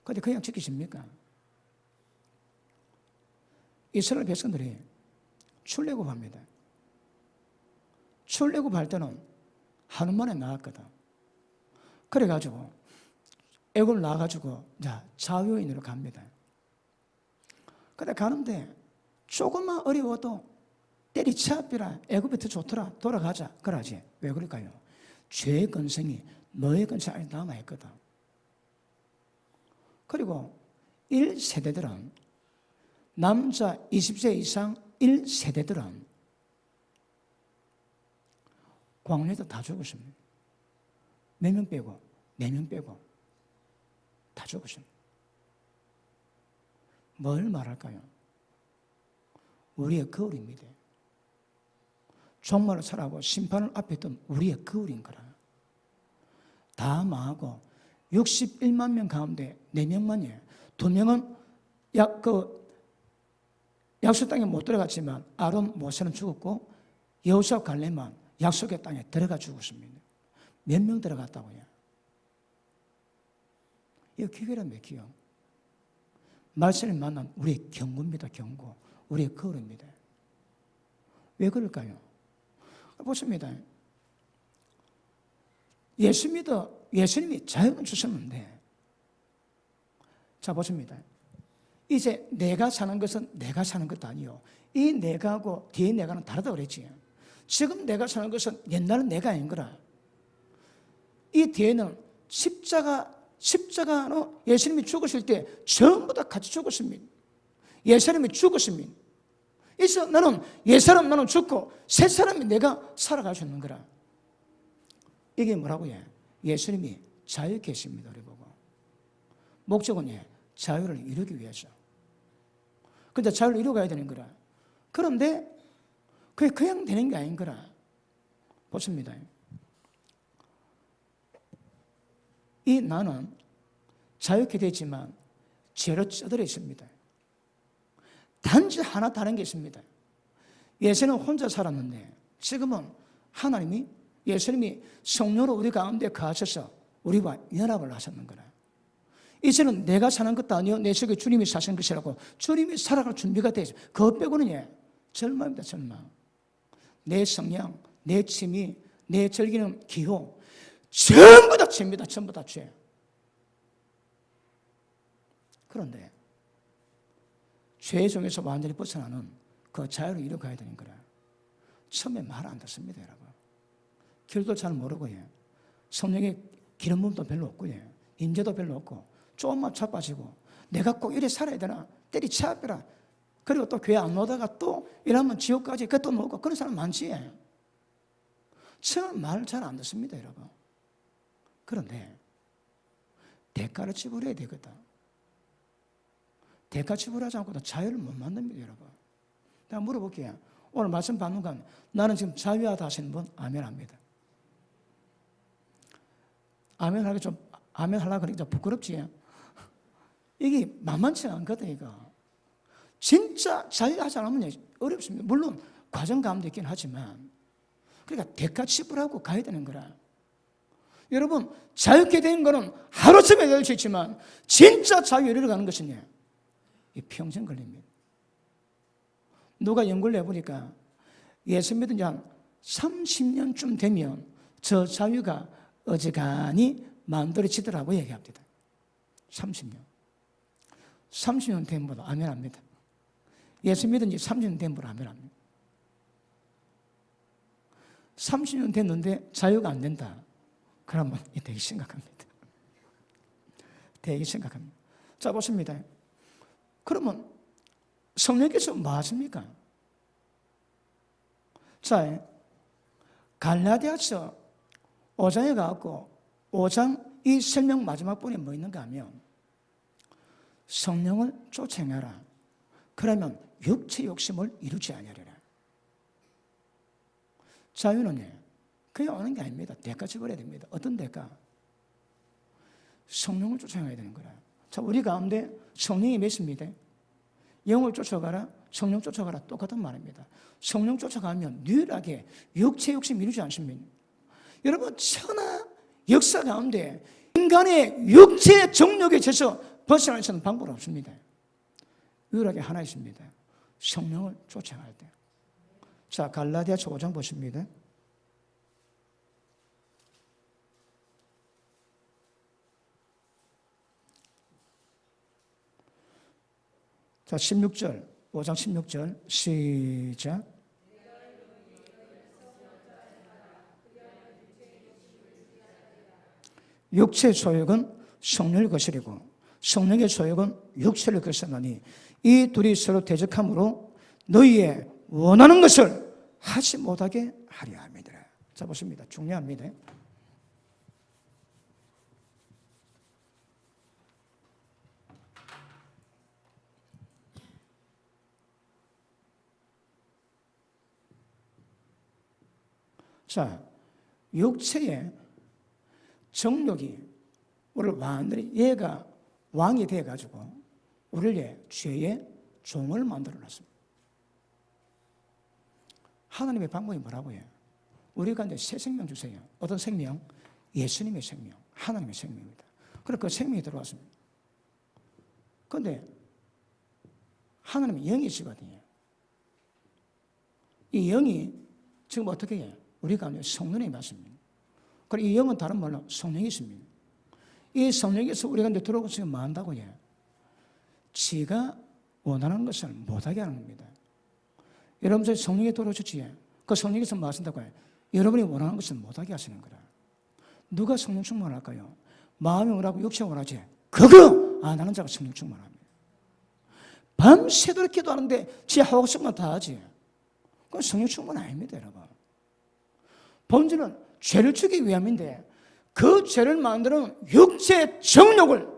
그런데 그냥 지키십니까? 이스라엘 백성들이 출애굽합니다. 출애굽할 때는 하루 만에 나왔거든. 그래가지고 애굽을 나와가지고 자유인으로 갑니다. 근데 가는데 조금만 어려워도 때리치압이라 애굽이 더 좋더라 돌아가자 그러지. 왜 그럴까요? 죄의 근성이 너의 근성 안에 남아있거든. 그리고 1세대들은 남자 20세 이상 1세대들은 광야에서 다 죽었습니다. 몇 명 빼고 4명 빼고 다 죽었습니다. 뭘 말할까요? 우리의 거울입니다. 종말을 살아가고 심판을 앞에 있던 우리의 거울인 거라. 다 망하고 61만 명 가운데 4명만이에요. 2명은 약속 땅에 못 들어갔지만 아론 모세는 죽었고 여호수아 갈렙만 약속의 땅에 들어가 죽었습니다. 몇 명 들어갔다고요? 이거 기회란 기요. 말씀을 만난 우리의 경고입니다. 경고. 우리의 거울입니다. 왜 그럴까요? 보십니다. 예수님이 자유를 주셨는데, 자 보십니다. 이제 내가 사는 것은 내가 사는 것도 아니요. 이 내가하고 뒤에 내가는 다르다 그랬지. 지금 내가 사는 것은 옛날은 내가 아닌 거라. 이 뒤에는 십자가로 예수님이 죽으실 때 전부 다 같이 죽었습니다. 옛사람이 죽었습니다. 그래서 나는 옛사람 나는 죽고 새사람이 내가 살아갈 수 있는 거라. 이게 뭐라고요? 예수님이 자유케 하십니다. 우리 보고. 목적은 자유를 이루기 위해서. 근데 자유를 이루어가야 되는 거라. 그런데 그게 그냥 되는 게 아닌 거라. 보십니다. 이 나는 자유케 되지만 죄로 쩌들어 있습니다. 단지 하나 다른 게 있습니다. 예수는 혼자 살았는데 지금은 하나님이 예수님이 성령으로 우리 가운데 거하셔서 우리와 연합을 하셨는 거라. 이제는 내가 사는 것도 아니요 내 속에 주님이 사신 것이라고 주님이 살아갈 준비가 되어 있어요. 그것 빼고는 절망입니다. 절망. 내 성향, 내 취미, 내 즐기는 기호 전부 다 죄입니다. 전부 다 죄. 그런데 죄 중에서 완전히 벗어나는 그 자유를 이루어가야 되는 거라. 처음에 말 안 듣습니다. 여러분. 길도 잘 모르고요. 성령의 기름 부음도 별로 없고요. 임재도 별로 없고 조금만 자빠지고 내가 꼭 이래 살아야 되나 때리치아빼라. 그리고 또 교회 안 오다가 또 이러면 지옥까지 그것도 놓고 그런 사람 많지. 처음 말 잘 안 듣습니다. 여러분. 그런데 대가를 지불해야 되거든. 대가 지불하지 않고는 자유를 못 만듭니다. 여러분. 내가 물어볼게요. 오늘 말씀 받는 건 나는 지금 자유하다 하시는 분 아멘 합니다. 아멘 하기 좀 아멘 하려고 그러니까 부끄럽지. 이게 만만치 않거든. 이거 진짜 자유하지 않으면 어렵습니다. 물론 과정 가운데 있긴 하지만 그러니까 대가 지불하고 가야 되는 거라. 여러분 자유케 된 거는 하루쯤에 될 수 있지만 진짜 자유에 이르러가는 것은 평생 걸립니다. 누가 연구를 해보니까 예수 믿은 지 한 30년쯤 되면 저 자유가 어지간히 만들어지더라고 얘기합니다. 30년. 30년 된 분도 아멘 합니다. 예수 믿은 지 30년 된 분은 아멘 합니다. 30년 됐는데 자유가 안 된다. 그러면 되게 심각합니다. 되게 생각합니다. 자, 보십니다. 그러면 성령께서 뭐 하십니까? 자, 갈라디아서 5장에 가고 5장 이 설명 마지막 부분에 뭐 있는가 하면 성령을 쫓아내라. 그러면 육체 욕심을 이루지 아니하리라. 자유는 그냥 오는 게 아닙니다. 대가 지불해야 됩니다. 어떤 대가? 성령을 쫓아가야 되는 거라. 자, 우리 가운데 성령이 몇입니다? 영을 쫓아가라, 성령 쫓아가라 똑같은 말입니다. 성령 쫓아가면 유일하게 육체 욕심 이루지 않습니다. 여러분, 천하 역사 가운데 인간의 육체 정욕에 젖어 벗어날 수 있는 방법은 없습니다. 유일하게 하나 있습니다. 성령을 쫓아갈 때. 자, 갈라디아서 5장 보십니다. 자, 16절, 5장 16절, 시작. 육체의 소욕은 성령을 거스리고 성령의 소욕은 육체를 거스르니 이 둘이 서로 대적함으로 너희의 원하는 것을 하지 못하게 하려 합니다. 자, 보십니다. 중요합니다. 자, 육체의 정욕이 우리를 완전히 얘가 왕이 돼가지고 우리를 죄의 종을 만들어놨습니다. 하나님의 방법이 뭐라고요? 우리가 이제 새 생명 주세요. 어떤 생명? 예수님의 생명, 하나님의 생명입니다. 그래서 그 생명이 들어왔습니다. 그런데 하나님은 영이시거든요. 이 영이 지금 어떻게 해요? 우리가 성령이 맞습니다. 그리고 이 영은 다른 말로 성령이 있습니다. 이 성령에서 우리가 이제 들어오고 지금 뭐 한다고 해요? 지가 원하는 것을 못하게 하는 겁니다. 여러분, 성령이 들어오셨지? 그 성령에서 뭐 하신다고 해요? 여러분이 원하는 것을 못하게 하시는 거라. 누가 성령 충만할까요? 마음이 원하고 육체가 원하지. 그거 안 하는 자가 성령 충만합니다. 밤새도록 기도하는데 지 하고 싶은 건 다 하지. 그건 성령 충만 아닙니다, 여러분. 본질은 죄를 주기 위함인데 그 죄를 만드는 육체의 정욕을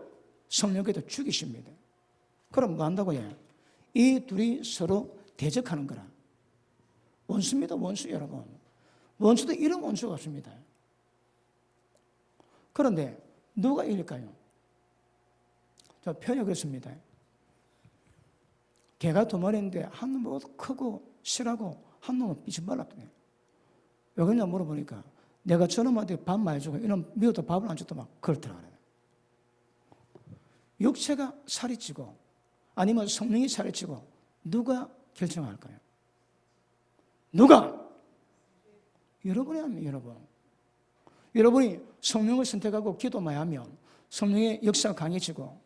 성령께서 죽이십니다. 그럼 뭐 한다고 해요? 이 둘이 서로 대적하는 거라. 원수입니다, 원수 여러분. 원수도 이런 원수가 없습니다. 그런데 누가 이길까요? 저 표현이 그렇습니다. 개가 두 마리인데 한 놈은 크고 실하고 한 놈은 삐죽 말랐더니 왜 그러냐 물어보니까 내가 저놈한테 밥 많이 주고 이놈 미워도 밥을 안 줬더만 그렇더라. 육체가 살이 찌고 아니면 성령이 살이 찌고 누가 결정할까요? 누가? 여러분이 합니다, 여러분. 여러분이 성령을 선택하고 기도 많이 하면 성령의 역사가 강해지고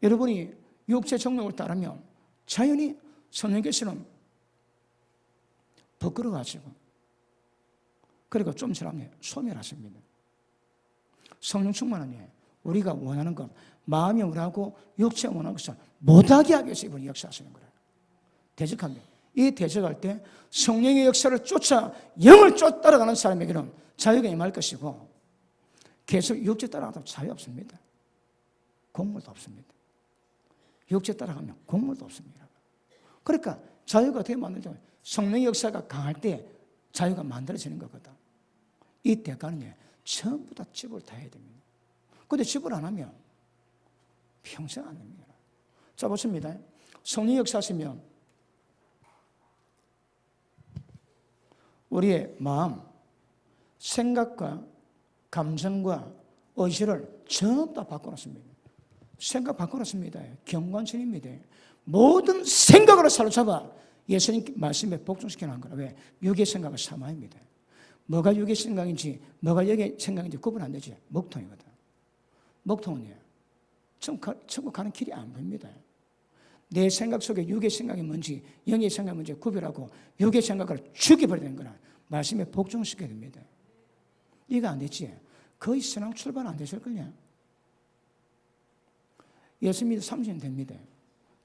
여러분이 육체 정욕을 따르면 자연히 성령께서는 부끄러워하시고 그리고 좀 지나면 소멸하십니다. 성령 충만하니 우리가 원하는 건 마음이 원하고 육체가 원하는 것을 못하게 하기 위해서 이분이 역사하시는 거예요. 대적합니다. 이 대적할 때 성령의 역사를 쫓아 영을 따라가는 사람에게는 자유가 임할 것이고 계속 육체 따라가도 자유 없습니다. 공물도 없습니다. 육체 따라가면 공물도 없습니다. 그러니까 자유가 어떻게 만들죠? 성령의 역사가 강할 때 자유가 만들어지는 거거든. 이 대가는 전부 다 집을 다 해야 됩니다. 그런데 집을 안 하면 평생 안 됩니다. 자, 보십니다. 성령 역사하시면 우리의 마음, 생각과 감정과 의지를 전부 다 바꿔놨습니다. 생각 바꿔놨습니다. 경관신입니다. 모든 생각으로 사로잡아 예수님 말씀에 복종시켜 놓은 거라. 왜? 육의 생각은 사마입니다. 뭐가 육의 생각인지 뭐가 영의 생각인지 구분 안 되지. 목통이거든. 목통은요, 천국 가는 길이 안 보입니다. 내 생각 속에 육의 생각이 뭔지 영의 생각이 뭔지 구별하고 육의 생각을 죽여버려야 되는 거라. 말씀에 복종시켜야 됩니다. 이거 안 됐지? 거의 신앙 출발 안 되실 거냐? 예수 믿어 30년 됩니다.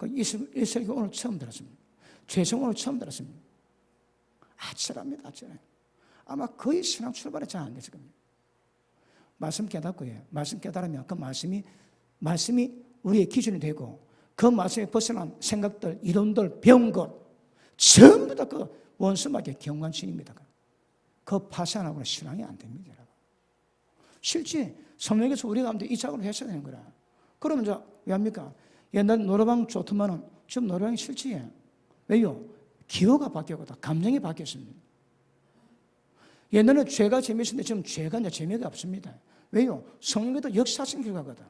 이 설교 오늘 처음 들었습니다. 죄송 오늘 처음 들었습니다. 아찔합니다. 아찔해요. 아마 거의 신앙 출발이 잘 안 됐을 겁니다. 말씀 깨닫고요. 말씀 깨달으면 그 말씀이 우리의 기준이 되고 그 말씀에 벗어난 생각들, 이론들, 배운 것 전부 다 그 원수마귀의 경관신입니다. 그 파산하고는 신앙이 안 됩니다. 여러분. 실제 성령께서 우리 가운데 이 작업을 했어야 되는 거라. 그러면 이제 왜 합니까? 옛날 노래방 좋더만은 지금 노래방이 실제예요. 왜요? 기호가 바뀌었거든. 감정이 바뀌었습니다. 옛날에는 죄가 재미있었는데 지금 죄가 이제 재미가 없습니다. 왜요? 성령께서 역사성 결과거든.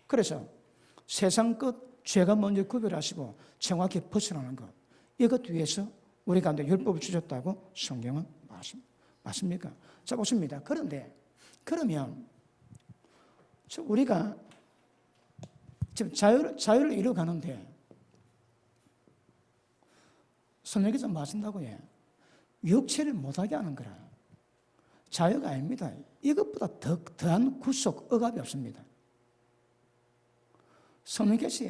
그래서 세상 것 죄가 먼저 구별하시고 정확히 벗어나는 것 이것 위해서 우리 가운데 율법을 주셨다고 성경은 맞습니까? 자 보십니다. 그런데 그러면 우리가 지금 자유를 이루어가는데 성령께서 말씀다고 해. 육체를 못하게 하는 거라. 자유가 아닙니다. 이것보다 더한 구속, 억압이 없습니다. 성령께서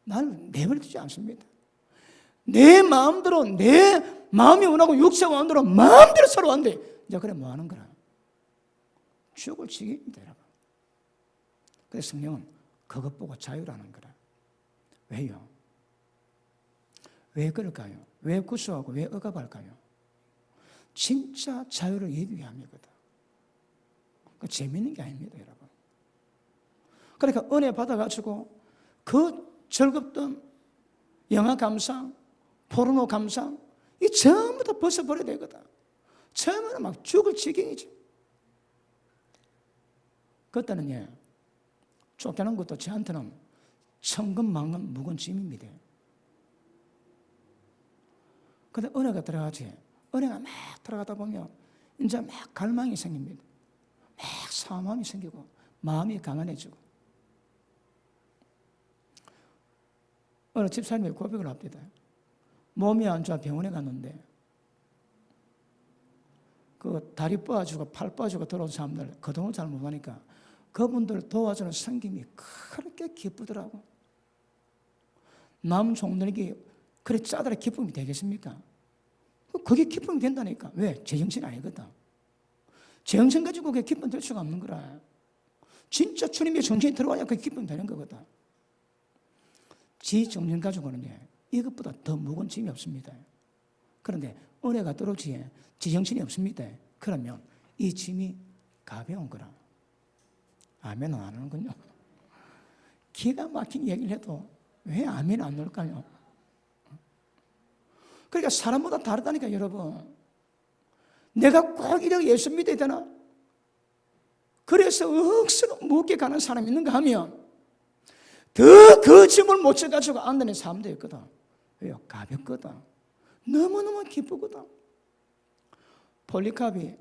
나를 내버려두지 않습니다. 내 마음대로 내 마음이 원하고 육체가 원하는 대로 마음대로 서로 한대. 이제 그래 뭐 하는 거라? 죽을 지깁니다, 여러분. 그래서 성령은 그것 보고 자유라는 거라. 왜요? 왜 그럴까요? 왜 구속하고 왜 억압할까요? 진짜 자유를 이루기 위함이거든. 그 재밌는 게 아닙니다, 여러분. 그러니까 은혜 받아가지고 그 즐겁던 영화 감상, 포르노 감상, 이 전부 다 벗어버려야 되거든. 처음에는 막 죽을 지경이지. 그때는 쫓겨난 것도 저한테는 천근만근 묵은 짐입니다. 근데 은혜가 들어가지. 은혜가 막 들어가다 보면 이제 막 갈망이 생깁니다. 막 사모함이 생기고 마음이 강한해지고. 어느 집사님이 고백을 합니다. 몸이 안 좋아 병원에 갔는데 그 다리 뻗어지고 팔 뻗어지고 들어온 사람들 거동을 잘 못하니까 그분들 도와주는 성김이 그렇게 기쁘더라고. 남 종들에게 그래 짜들의 기쁨이 되겠습니까? 그게 기쁨이 된다니까. 왜? 제정신 아니거든. 제정신 가지고 그게 기쁨 될 수가 없는 거라. 진짜 주님의 정신이 들어와야 그게 기쁨이 되는 거거든. 지 정신 가지고는 이것보다 더 무거운 짐이 없습니다. 그런데 은혜가 떨어지에 지 정신이 없습니다. 그러면 이 짐이 가벼운 거라. 아멘은 안 하는군요. 기가 막힌 얘기를 해도 왜 아멘 안 넣을까요? 그러니까 사람보다 다르다니까 여러분. 내가 꼭 이렇게 예수 믿어야 되나? 그래서 억수로 무겁게 가는 사람이 있는가 하면 더 그 짐을 못 져가지고 안 되는 사람도 있거든. 왜요? 가볍거든. 너무너무 기쁘거든. 폴리캅이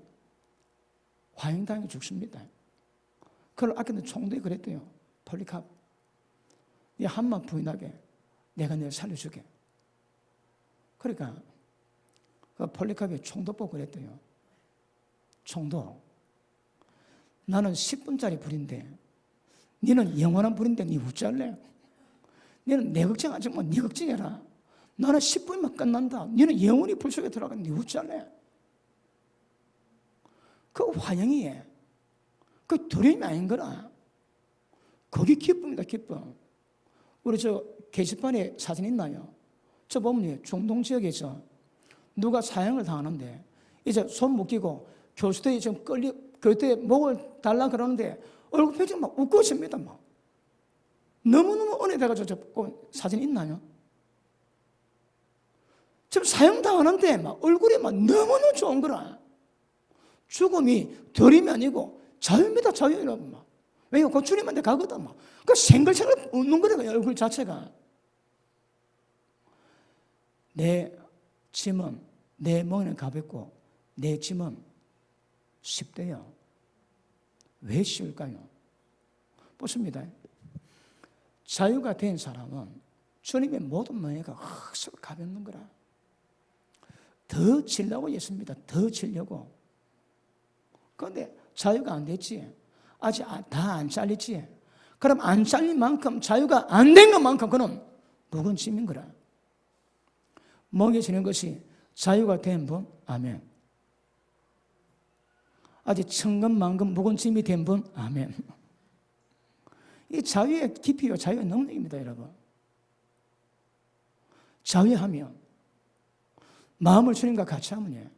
화형당해 죽습니다. 그걸 아끼는 총독이 그랬대요. 폴리캅, 네 한만 부인하게 내가 널 살려주게. 그러니까 그 폴리캅이 총독 보고 그랬대요. 총독, 나는 10분짜리 불인데 너는 영원한 불인데 니 웃잘래? 너는 내 걱정하지 마. 네 걱정해라. 나는 10분이면 끝난다. 너는 영원히 불 속에 들어가. 니 웃잘래? 그 화형이 그 두려움이 아닌 거라. 그게 기쁨이다, 기쁨. 우리 저 게시판에 사진 있나요? 저 보면 중동 지역에서 누가 사형을 당하는데 이제 손 묶이고 교수들이 지금 교수들의 목을 달라 그러는데 얼굴 표정이 막 웃고 있습니다. 막. 너무너무 은혜돼가지고 저 사진 있나요? 지금 사형 당하는데 막 얼굴이 막 너무너무 좋은 거라. 죽음이 덜임이 아니고 자유입니다, 자유 여러분. 막. 왜요? 그 주님한테 가거든. 막. 그 생글생글 웃는 거래, 얼굴 자체가. 내 짐은, 내 멍에는 가볍고, 내 짐은 쉽대요. 왜 쉬울까요? 보십니다. 자유가 된 사람은 주님의 모든 멍에가 흑수로 가볍는 거라. 더 지려고 했습니다. 더 지려고. 그런데 자유가 안 됐지. 아직 다 안 잘렸지. 그럼 안 잘린 만큼, 자유가 안 된 것만큼 그는 묵은 짐인 거라. 먹여지는 것이 자유가 된 분, 아멘. 아직 천근만근 묵은 짐이 된 분, 아멘. 이 자유의 깊이와 자유의 능력입니다, 여러분. 자유하면, 마음을 주님과 같이 하면,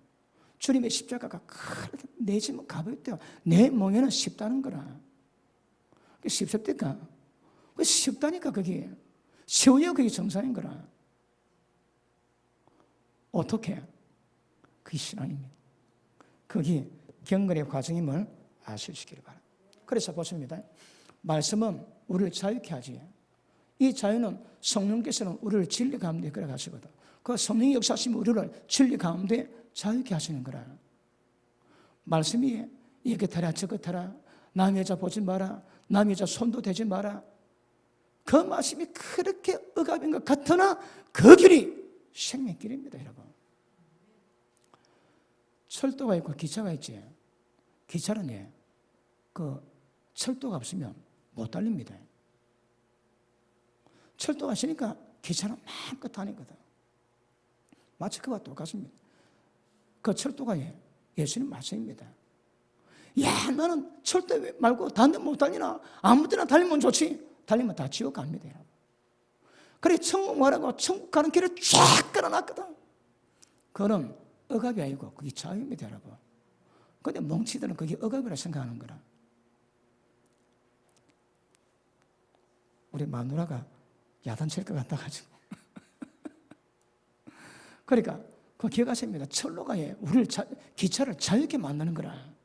주님의 십자가가 그렇게 내 짐은 가볍대요. 내 멍에는 쉽다는 거라. 쉽습니까? 쉽다니까, 그게. 쉬워야 그게 정상인 거라. 어떻게? 그게 신앙입니다. 그게 경건의 과정임을 아시기를 바랍니다. 그래서 보십니다. 말씀은 우리를 자유케 하지. 이 자유는 성령께서는 우리를 진리 가운데 끌어 가시거든. 그 성령의 역사심이 우리를 진리 가운데 자유케 하시는 거라. 말씀이 이렇게 타라 저것 타라, 남의 여자 보지 마라, 남의 여자 손도 대지 마라. 그 말씀이 그렇게 억압인 것 같으나 그 길이 생명길입니다, 여러분. 철도가 있고 기차가 있지. 기차는 그 철도가 없으면 못 달립니다. 철도가 있으니까 기차는 마음껏 다니거든. 마치 그와 똑같습니다. 그 철도가 예수님 말씀입니다. 야, 나는 철도 말고 다른 데 못 달리나? 아무 데나 달리면 좋지. 달리면 다 지옥 갑니다, 여러분. 그래, 천국 가라고 천국 가는 길을 쫙 끌어놨거든. 그거는 억압이 아니고 그게 자유입니다, 여러분. 근데 멍치들은 그게 억압이라 생각하는 거라. 우리 마누라가 야단 칠 것 같아가지고. 그러니까 그 기억하십니다. 철로가 우리를 기차를 자유롭게 만드는 거라.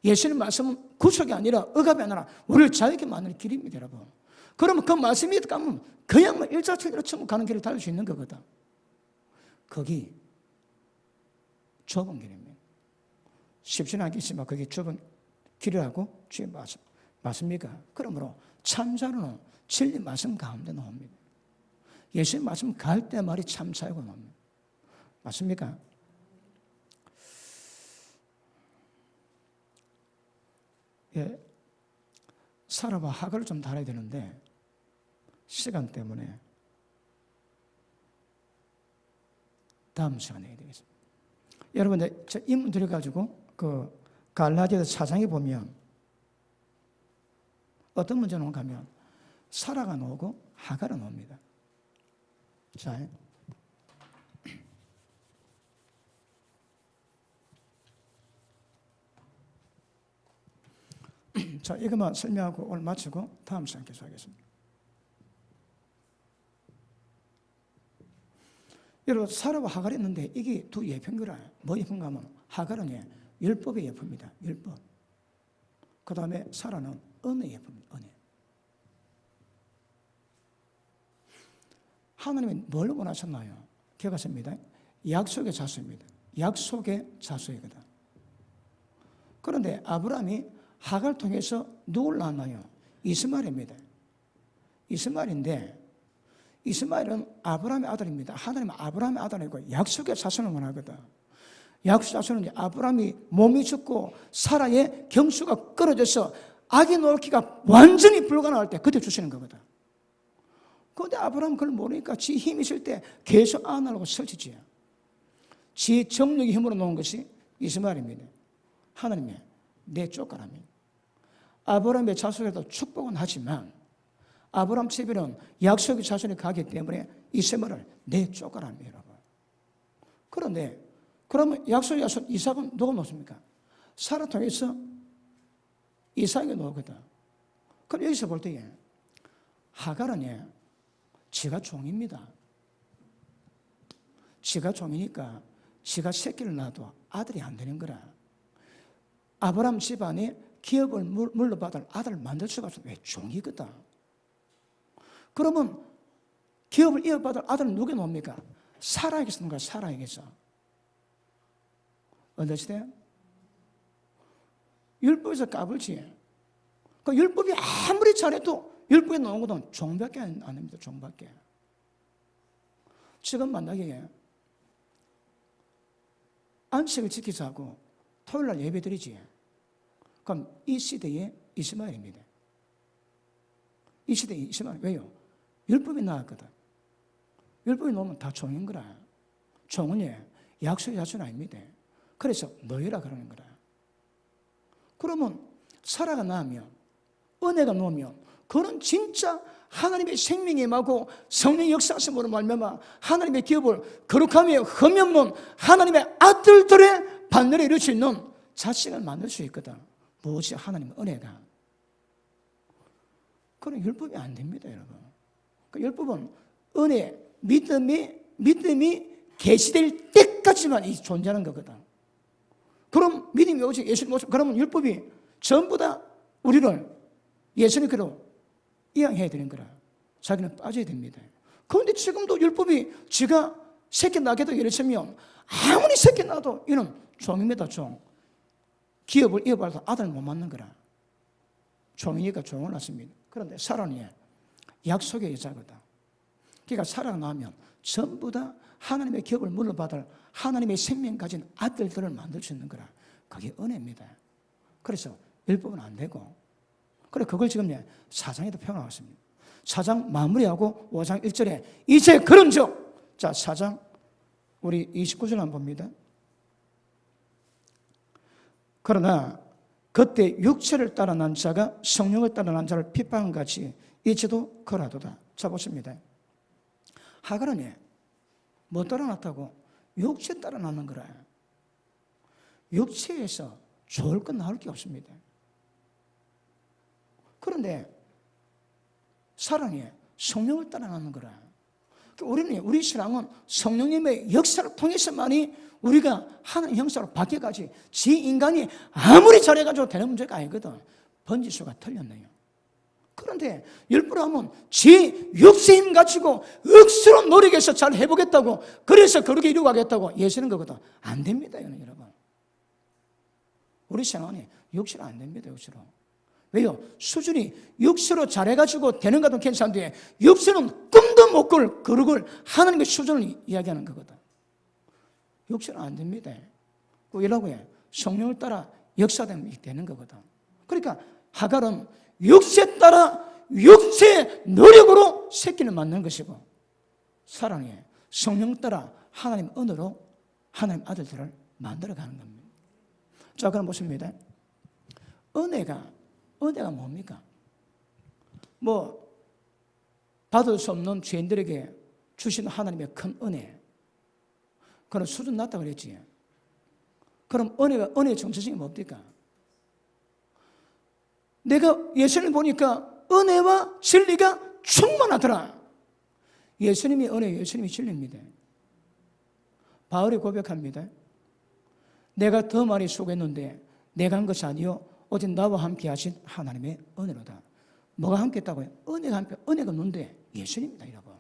예수님 말씀은 구속이 아니라 억압이 아니라 우리를 자유롭게 만드는 길입니다, 여러분. 그러면 그 말씀이 가면 그냥만 일자체로 천국 가는 길을 달릴 수 있는 거거든. 거기 좁은 길입니다. 쉽지는 않겠지만 그게 좁은 길이라고 주님 맞습니까? 그러므로 참자로는 진리 말씀 가운데 나옵니다. 예수님 말씀 갈 때 말이 참 자유가 나옵니다. 맞습니까? 예, 사라와 하가를 좀 다뤄야 되는데 시간 때문에 다음 시간에 해야 되겠습니다. 여러분, 저 인문 들여가지고 그 갈라디아서 4장에 보면 어떤 문제가 나오는가 하면 사라가 나오고 하가가 나옵니다. 자, 자, 이것만 설명하고 오늘 마치고 다음 시간 계속하겠습니다. 여러분, 사라와 하갈이 있는데 이게 두 예표인 거라. 뭐 예쁜가 하면 하갈은 율법의 예표입니다. 율법. 그 다음에 사라는 은혜의 예표입니다. 은혜. 하나님이 뭘 원하셨나요? 기억하십니다. 약속의 자수입니다. 약속의 자수이거든. 그런데 아브라함이 하갈을 통해서 누굴 낳았나요? 이스마엘입니다. 이스마엘인데 이스마엘은 아브라함의 아들입니다. 하나님은 아브라함의 아들이고 약속의 자손을 원하거든. 약속의 자손은 아브라함이 몸이 죽고 사라의 경수가 끊어져서 아기 낳기가 완전히 불가능할 때 그때 주시는 거거든. 그런데 아브라함은 그걸 모르니까 지 힘이 있을 때 계속 안으려고 설치지. 지 정력의 힘으로 놓은 것이 이스마엘입니다. 하나님의 내 쫓가라며. 아브라함의 자손에도 축복은 하지만 아브라함 집에는 약속의 자손이 가기 때문에 이스마엘을 내 쫓가라며, 여러분. 그런데 그러면 약속의 자손 이삭은 누가 놓습니까? 사라 통해서 이삭이 놓거든. 그럼 여기서 볼 때에 하갈은 지가 종입니다. 지가 종이니까 지가 새끼를 낳아도 아들이 안 되는 거라. 아브라함 집안에 기업을 물려받을 아들을 만들 수가 없어. 왜? 종이거든. 그러면 기업을 이어받을 아들은 누구에 놓습니까? 사라에게서 놓은 거야. 사라에게서. 언더스탠드? 율법에서 까불지. 그 율법이 아무리 잘해도 율법에 놓은 것은 종밖에 안 됩니다. 종밖에. 지금 만약에 안식을 지키자고 토요일날 예배 드리지. 그럼 이 시대의 이스마엘입니다. 이 시대에 있으면 왜요? 율법이 나왔거든. 율법이 나오면 다 종인 거라. 종은 약속의 자손 아닙니다. 그래서 너희라 그러는 거라. 그러면 살아가 나면, 은혜가 나오면, 그는 진짜 하나님의 생명이 임하고 성령의 역사하심으로 말미암아 하나님의 기업을 거룩하며 흠이 없는 하나님의 아들들의 반열에 이룰 수 있는 자식을 만들 수 있거든. 무엇이? 하나님의 은혜가. 그런 율법이 안 됩니다, 여러분. 그 율법은 은혜, 믿음이 계시될 때까지만 존재하는 거거든. 그럼 믿음이 오지, 예수님 오지, 그러면 율법이 전부 다 우리를 예수님께로 이양해야 되는 거라. 자기는 빠져야 됩니다. 그런데 지금도 율법이 지가 새끼 나게도 예를 들면 아무리 새끼 나도 이는 종입니다, 종. 기업을 이어받아서 아들 못 맞는 거라. 종이니까 종을 낳습니다. 그런데 사랑이 약속의 여자거든. 그러니까 살아나면 전부 다 하나님의 기업을 물러받을 하나님의 생명 가진 아들들을 만들 수 있는 거라. 그게 은혜입니다. 그래서 율법은 안 되고, 그래 그걸 지금 4장에도 표현하고 4장 마무리하고 5장 1절에 이제 그런즉, 자 4장 우리 29절 한번 봅니다. 그러나 그때 육체를 따라 난 자가 성령을 따라 난 자를 핍박한 같이 이제도 그러하도다. 자 보십니다. 하갈은 뭐 따라 났다고? 육체 따라 낳는 거라. 육체에서 좋을 건 나올 게 없습니다. 그런데 사랑이 성령을 따라 낳는 거라. 우리 신앙은 성령님의 역사를 통해서만이 우리가 하나님 형상으로 바뀌어가지, 지 인간이 아무리 잘해가지고 되는 문제가 아니거든. 번지수가 틀렸네요. 그런데 율법을 하면 지 육체 힘 가지고 억수로 노력해서 잘 해보겠다고, 그래서 그렇게 이루고 가겠다고 예수는 거거든. 안 됩니다, 여러분. 우리 신앙은 육체로 안 됩니다, 육체로. 왜요? 수준이 육체로 잘해가지고 되는 것도 괜찮은데 육체는 꿈도 못 꿀 거룩을 하나님의 수준을 이야기하는 거거든. 육체는 안 됩니다. 이라고 해. 성령을 따라 역사되는 거거든. 그러니까 하갈은 육체 따라 육체의 노력으로 새끼를 낳는 것이고, 사랑해 성령 따라 하나님 은혜로 하나님 아들들을 만들어가는 겁니다. 자, 그럼 보십니다. 은혜가 뭡니까? 뭐 받을 수 없는 죄인들에게 주신 하나님의 큰 은혜, 그런 수준 낮다고 그랬지. 그럼 은혜의 정체성이 뭡니까? 내가 예수님 보니까 은혜와 진리가 충만하더라. 예수님이 은혜, 예수님이 진리입니다. 바울이 고백합니다. 내가 더 많이 수고했는데 내가 한 것이 아니요 오직 나와 함께 하신 하나님의 은혜로다. 뭐가 함께 했다고요? 은혜가 없는데 예수님입니다, 여러분.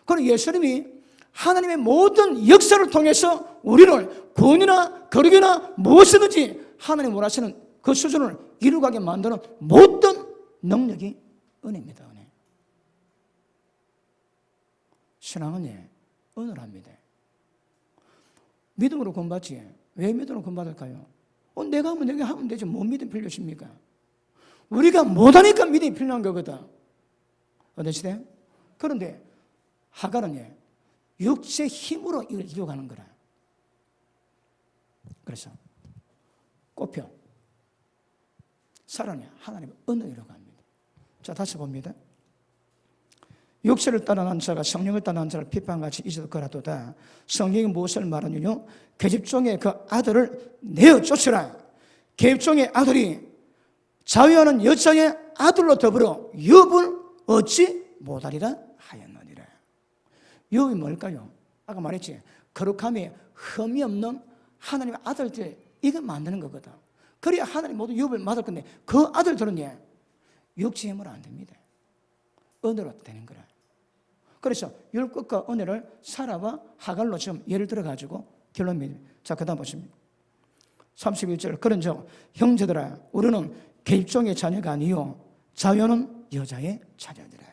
그럼 예수님이 하나님의 모든 역사를 통해서 우리를 구원이나 거룩이나 무엇이든지 하나님 원하시는 그 수준을 이루게 만드는 모든 능력이 은혜입니다. 은혜. 신앙은 은혜랍니다. 믿음으로 구원받지. 왜 믿음으로 구원받을까요? 내가 하면 내가 하면 되지. 뭐 믿음 필요하십니까? 우리가 못하니까 믿음이 필요한 거거든. 어떠시대? 그런데 하갈은 육체 힘으로 이걸 이루어가는 거라. 그래서 꼽혀 사랑이 하나님의 은혜로 갑니다. 자, 다시 봅니다. 육체를 따라 난 자가 성령을 따라 난 자를 핍박같이 이제도 그라도다. 성령이 무엇을 말하느냐? 계집종의 그 아들을 내어 쫓으라. 계집종의 아들이 자유하는 여자의 아들로 더불어 유업을 얻지 못하리라 하였느니라. 유업이 뭘까요? 아까 말했지. 거룩함에 흠이 없는 하나님의 아들들, 이거 만드는 거거든. 그래야 하나님 모두 유업을 받을 건데 그 아들들은 육체 힘으로 안 됩니다. 은혜로 되는 거라. 그래서 율법과 은혜를 사라와 하갈로 지금 예를 들어가지고 결론입니다. 자, 그 다음 보십니다. 31절. 그런즉 형제들아 우리는 계집종의 자녀가 아니요 자유는 여자의 자녀들아.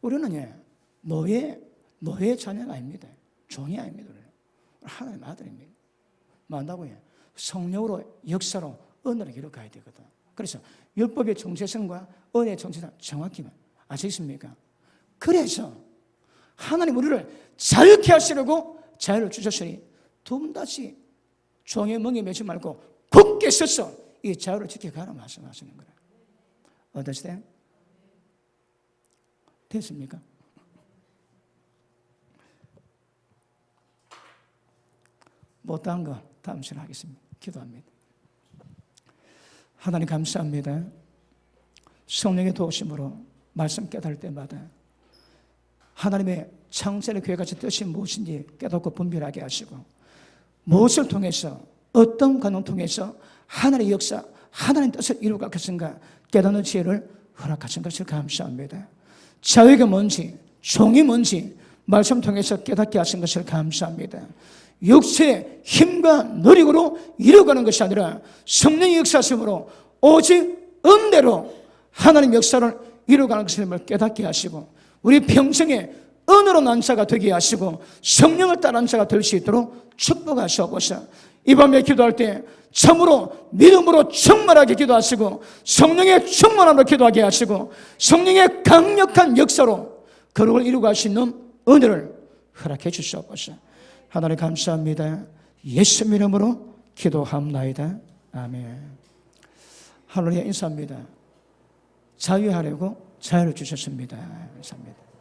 우리는 노예의 자녀가 아닙니다. 종이 아닙니다. 하나님의 아들입니다. 뭐 한다고요? 성령으로 역사로 은혜를 이루어 가야 되거든. 그래서 율법의 정체성과 은혜의 정체성 정확히 아시겠습니까? 그래서 하나님 우리를 자유케 하시려고 자유를 주셨으니 둠다시 종의 멍에 매지 말고 굳게 서서 이 자유를 지켜가라 말씀하시는 거예요. 어떠세요? 됐습니까? 못한 거 다음 시간에 하겠습니다. 기도합니다. 하나님 감사합니다. 성령의 도우심으로 말씀 깨달을 때마다 하나님의 창세의 계획의 뜻이 무엇인지 깨닫고 분별하게 하시고 무엇을 통해서 어떤 관을 통해서 하나님의 역사, 하나님의 뜻을 이루고 가겠는가 깨닫는 지혜를 허락하신 것을 감사합니다. 자유가 뭔지, 종이 뭔지 말씀 통해서 깨닫게 하신 것을 감사합니다. 육체의 힘과 노력으로 이루어가는 것이 아니라 성령의 역사심으로 오직 은혜로 하나님 역사를 이루어가는 것을 깨닫게 하시고 우리 평생에 은혜로 난 자가 되게 하시고 성령을 따르는 자가 될 수 있도록 축복하시옵소서. 이 밤에 기도할 때 참으로 믿음으로 충만하게 기도하시고 성령의 충만함으로 기도하게 하시고 성령의 강력한 역사로 거룩을 이루고 갈 수 있는 은혜를 허락해 주시옵소서. 하나님 감사합니다. 예수 이름으로 기도합나이다. 아멘. 할렐루야. 인사합니다. 자유하려고 자유를 주셨습니다. 감사합니다.